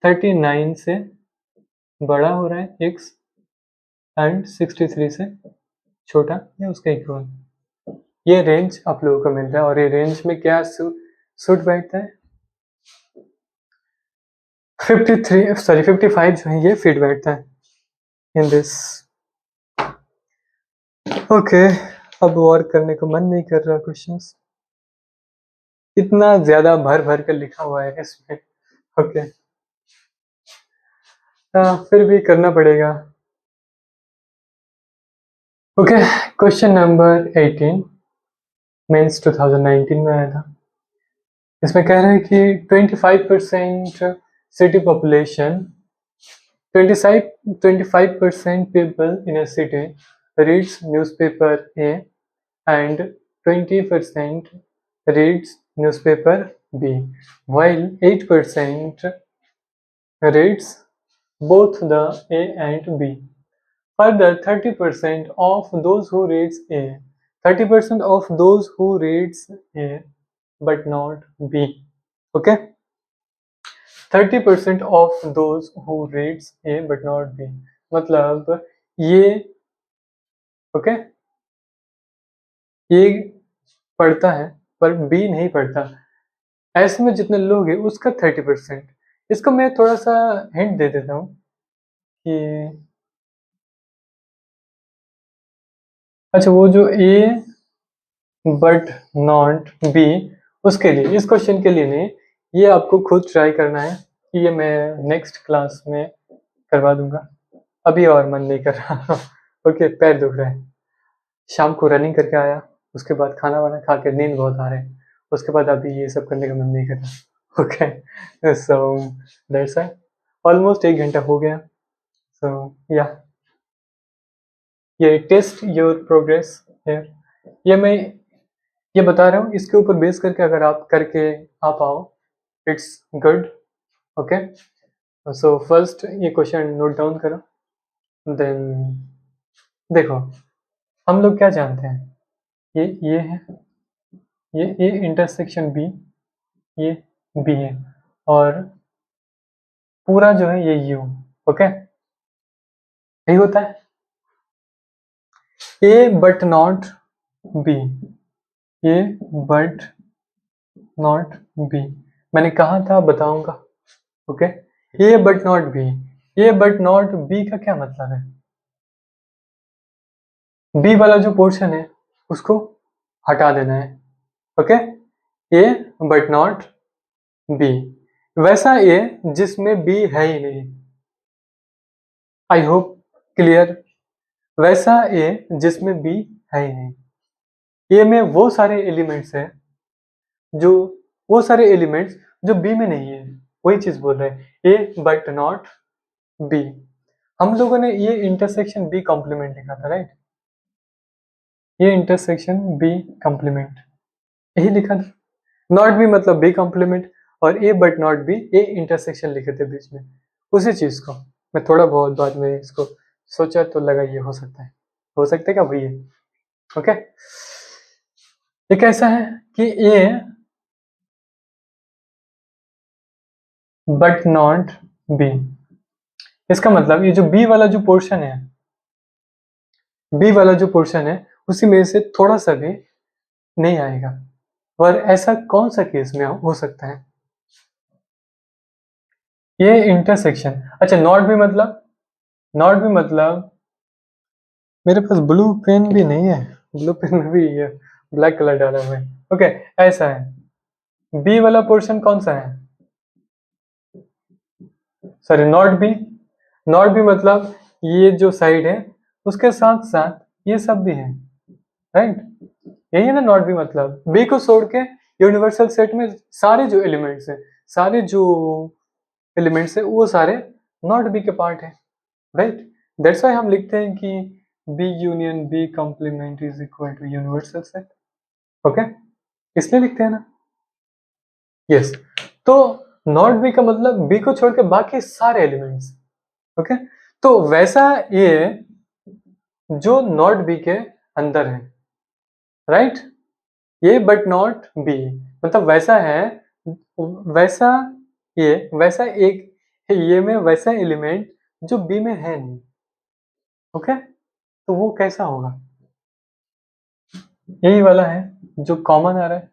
39 से बड़ा हो रहा है x एंड 63 से छोटा या उसका इक्वल, ये रेंज आप लोगों को मिल रहा है, और ये रेंज में क्या सूट बैठता है, 55 जो है ये फिट बैठता है इन दिस। ओके, अब और करने को मन नहीं कर रहा क्वेश्चंस, इतना ज्यादा भर भर कर लिखा हुआ है इसमें। ओके, फिर भी करना पड़ेगा। ओके, क्वेश्चन नंबर 18 मेंस 2019 में आया था। इसमें कह रहे हैं कि 25% city population, 25% people in a city reads newspaper A and 20% reads newspaper B, while 8% reads both the A and B. Further, 30% of those who reads A, 30% of those who reads A but not B. Okay, 30% of those who reads A but not B, मतलब ये okay ये पढ़ता है पर B नहीं पढ़ता, ऐसे में जितने लोग हैं उसका 30%। इसको मैं थोड़ा सा हिंट दे देता हूँ कि अच्छा, वो जो ए बट नॉट बी, उसके लिए, इस क्वेश्चन के लिए नहीं, ये आपको खुद ट्राई करना है, ये मैं नेक्स्ट क्लास में करवा दूंगा, अभी और मन नहीं कर रहा। ओके, पैर दुख रहा है, शाम को रनिंग करके आया, उसके बाद खाना वाना खा के नींद बहुत आ रहा है, उसके बाद अभी ये सब करने का मन नहीं कर रहा। Okay, so that's it, almost 1 घंटा हो गया। सो या ये टेस्ट योर प्रोग्रेस है, ये मैं ये बता रहा हूँ, इसके ऊपर बेस करके अगर आप करके आ पाओ it's good. Okay, so first ये क्वेश्चन नोट डाउन करो, देन देखो हम लोग क्या जानते हैं, ये है, ये इंटरसेक्शन बी, ये बी है, और पूरा जो है ये यू। ओके, यही होता है A but not B, A but not B, मैंने कहा था बताऊंगा। Okay, A but not B, A but not B का क्या मतलब है, बी वाला जो पोर्शन है उसको हटा देना है। Okay, A but not B, वैसा ए जिसमें बी है ही नहीं, आई होप क्लियर, वैसा ए जिसमें बी है ही नहीं, ए में वो सारे एलिमेंट्स हैं जो, वो सारे एलिमेंट्स जो बी में नहीं है, वही चीज बोल रहे हैं, ए बट नॉट बी। हम लोगों ने ये इंटरसेक्शन बी कॉम्प्लीमेंट लिखा था, राइट, ये इंटरसेक्शन बी कॉम्प्लीमेंट यही लिखा था, नॉट बी मतलब बी कॉम्प्लीमेंट, और A but not B A intersection लिखे थे बीच में, उसी चीज को मैं थोड़ा बहुत बाद में इसको सोचा तो लगा ये हो सकता है क्या भैया? ओके, ये कैसा है कि ए बट नॉट बी। इसका मतलब ये जो बी वाला जो पोर्शन है, बी वाला जो पोर्शन है उसी में से थोड़ा सा भी नहीं आएगा। और ऐसा कौन सा केस में हो सकता है? ये इंटरसेक्शन। अच्छा, नॉट भी मतलब मेरे पास ब्लू पेन भी नहीं है, ब्लू पेन में भी ये ब्लैक कलर डाला हुआ है। ओके, ऐसा है बी वाला पोर्शन कौन सा है? सॉरी, नॉट बी मतलब ये जो साइड है उसके साथ साथ ये सब भी है, राइट? यही है ना नॉट बी मतलब। बी को छोड़ के यूनिवर्सल सेट में सारे जो एलिमेंट्स हैं, सारे जो एलिमेंट्स है वो सारे नॉट बी के पार्ट है, राइट? दैट्स व्हाई हम लिखते हैं कि B union B complement is equal to universal set. Okay, इसलिए लिखते हैं ना। यस, तो नॉट बी का मतलब बी को छोड़ के बाकी सारे एलिमेंट्स। ओके, तो वैसा ये जो नॉट बी के अंदर है, राइट? ये बट नॉट बी मतलब वैसा है, वैसा वैसा एक ये में वैसा एलिमेंट जो बी में है नहीं। ओके, तो वो कैसा होगा? यही वाला है जो कॉमन आ रहा है,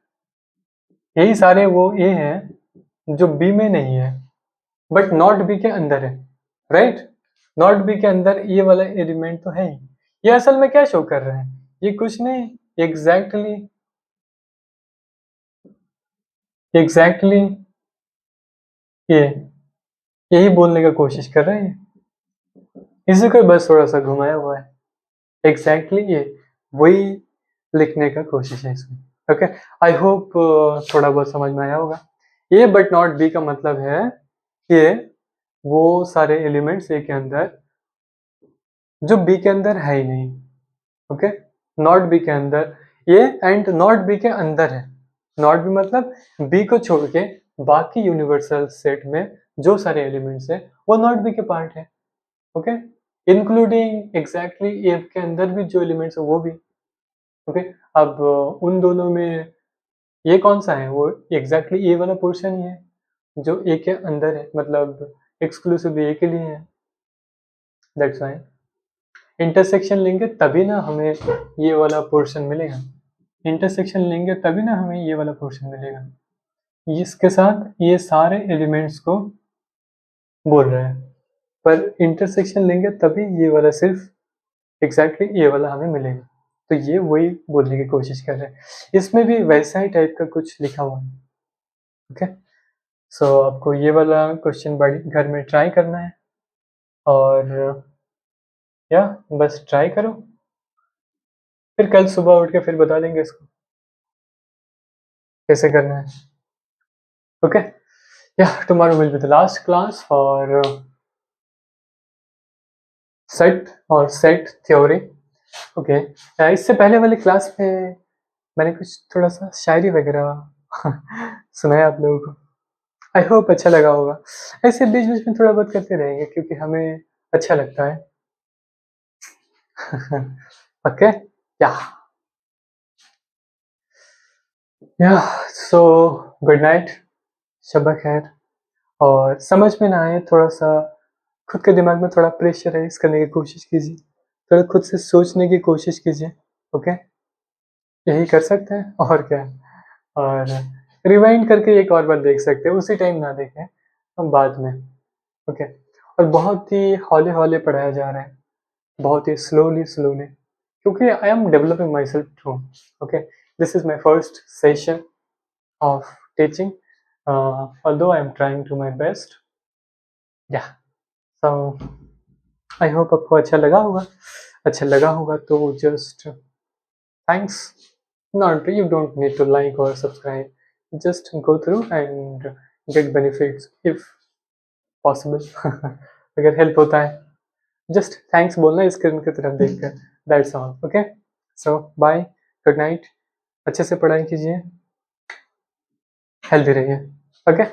यही सारे वो ए हैं जो बी में नहीं है बट नॉट बी के अंदर है, राइट? नॉट बी के अंदर ये वाला एलिमेंट तो है ही। ये असल में क्या शो कर रहा है? ये कुछ नहीं, एग्जैक्टली ये यही बोलने का कोशिश कर रहे हैं, इसी को बस थोड़ा सा घुमाया हुआ है। ये वही लिखने का कोशिश है इसमें। ओके, आई होप थोड़ा बहुत समझ में आया होगा। ए बट नॉट बी का मतलब है कि वो सारे एलिमेंट्स ए के अंदर जो बी के अंदर है ही नहीं। ओके, नॉट बी के अंदर ये एंड नॉट बी के अंदर है। नॉट बी मतलब बी को छोड़ के बाकी यूनिवर्सल सेट में जो सारे एलिमेंट्स है वो नॉट बी के पार्ट है। ओके, इंक्लूडिंग एग्जैक्टली ए के अंदर भी जो एलिमेंट्स है वो भी। ओके, अब उन दोनों में ये कौन सा है? वो एग्जैक्टली ए वाला पोर्शन ही है जो ए के अंदर है, मतलब एक्सक्लूसिवली ए के लिए है। दैट्स वाई इंटरसेक्शन लेंगे तभी ना हमें ये वाला पोर्शन मिलेगा। इंटरसेक्शन लेंगे तभी ना हमें ये वाला पोर्शन मिलेगा। इसके साथ ये सारे एलिमेंट्स को बोल रहे हैं, पर इंटरसेक्शन लेंगे तभी ये वाला सिर्फ एग्जैक्टली ये वाला हमें मिलेगा। तो ये वही बोलने की कोशिश कर रहे हैं। इसमें भी वैसा ही टाइप का कुछ लिखा हुआ है। ओके, सो आपको ये वाला क्वेश्चन बड़ी घर में ट्राई करना है और या बस ट्राई करो, फिर कल सुबह उठ के फिर बता देंगे इसको कैसे करना है। ओके, या tomorrow will be the last class for set और सेट थ्योरी। ओके, इससे पहले वाली क्लास में मैंने कुछ थोड़ा सा शायरी वगैरह सुनाया आप लोगों को। आई होप अच्छा लगा होगा। ऐसे बीच बीच में थोड़ा बहुत करते रहेंगे क्योंकि हमें अच्छा लगता है। ओके, या या सो गुड नाइट, शब्बा खैर। और समझ में ना आए थोड़ा सा खुद के दिमाग में थोड़ा प्रेशराइज करने की कोशिश कीजिए, थोड़ा खुद से सोचने की कोशिश कीजिए। ओके, यही कर सकते हैं और क्या। और रिवाइंड करके एक और बार देख सकते हैं, उसी टाइम ना देखें हम बाद में। ओके, और बहुत ही हौले हौले पढ़ाया जा रहा है, बहुत ही स्लोली स्लोली, क्योंकि I am developing myself too. Okay, this is my first session of teaching, although I am trying to my best. Yeah, so I hope आपको अच्छा लगा होगा तो just thanks. Not, you don't need to like और subscribe, just go through and get benefits if possible. अगर help होता है just thanks बोलना स्क्रीन की तरफ देखकर, that's all. Okay, so bye, good night, अच्छे से पढ़ाई कीजिए, हेल्दी रहिए। ओके।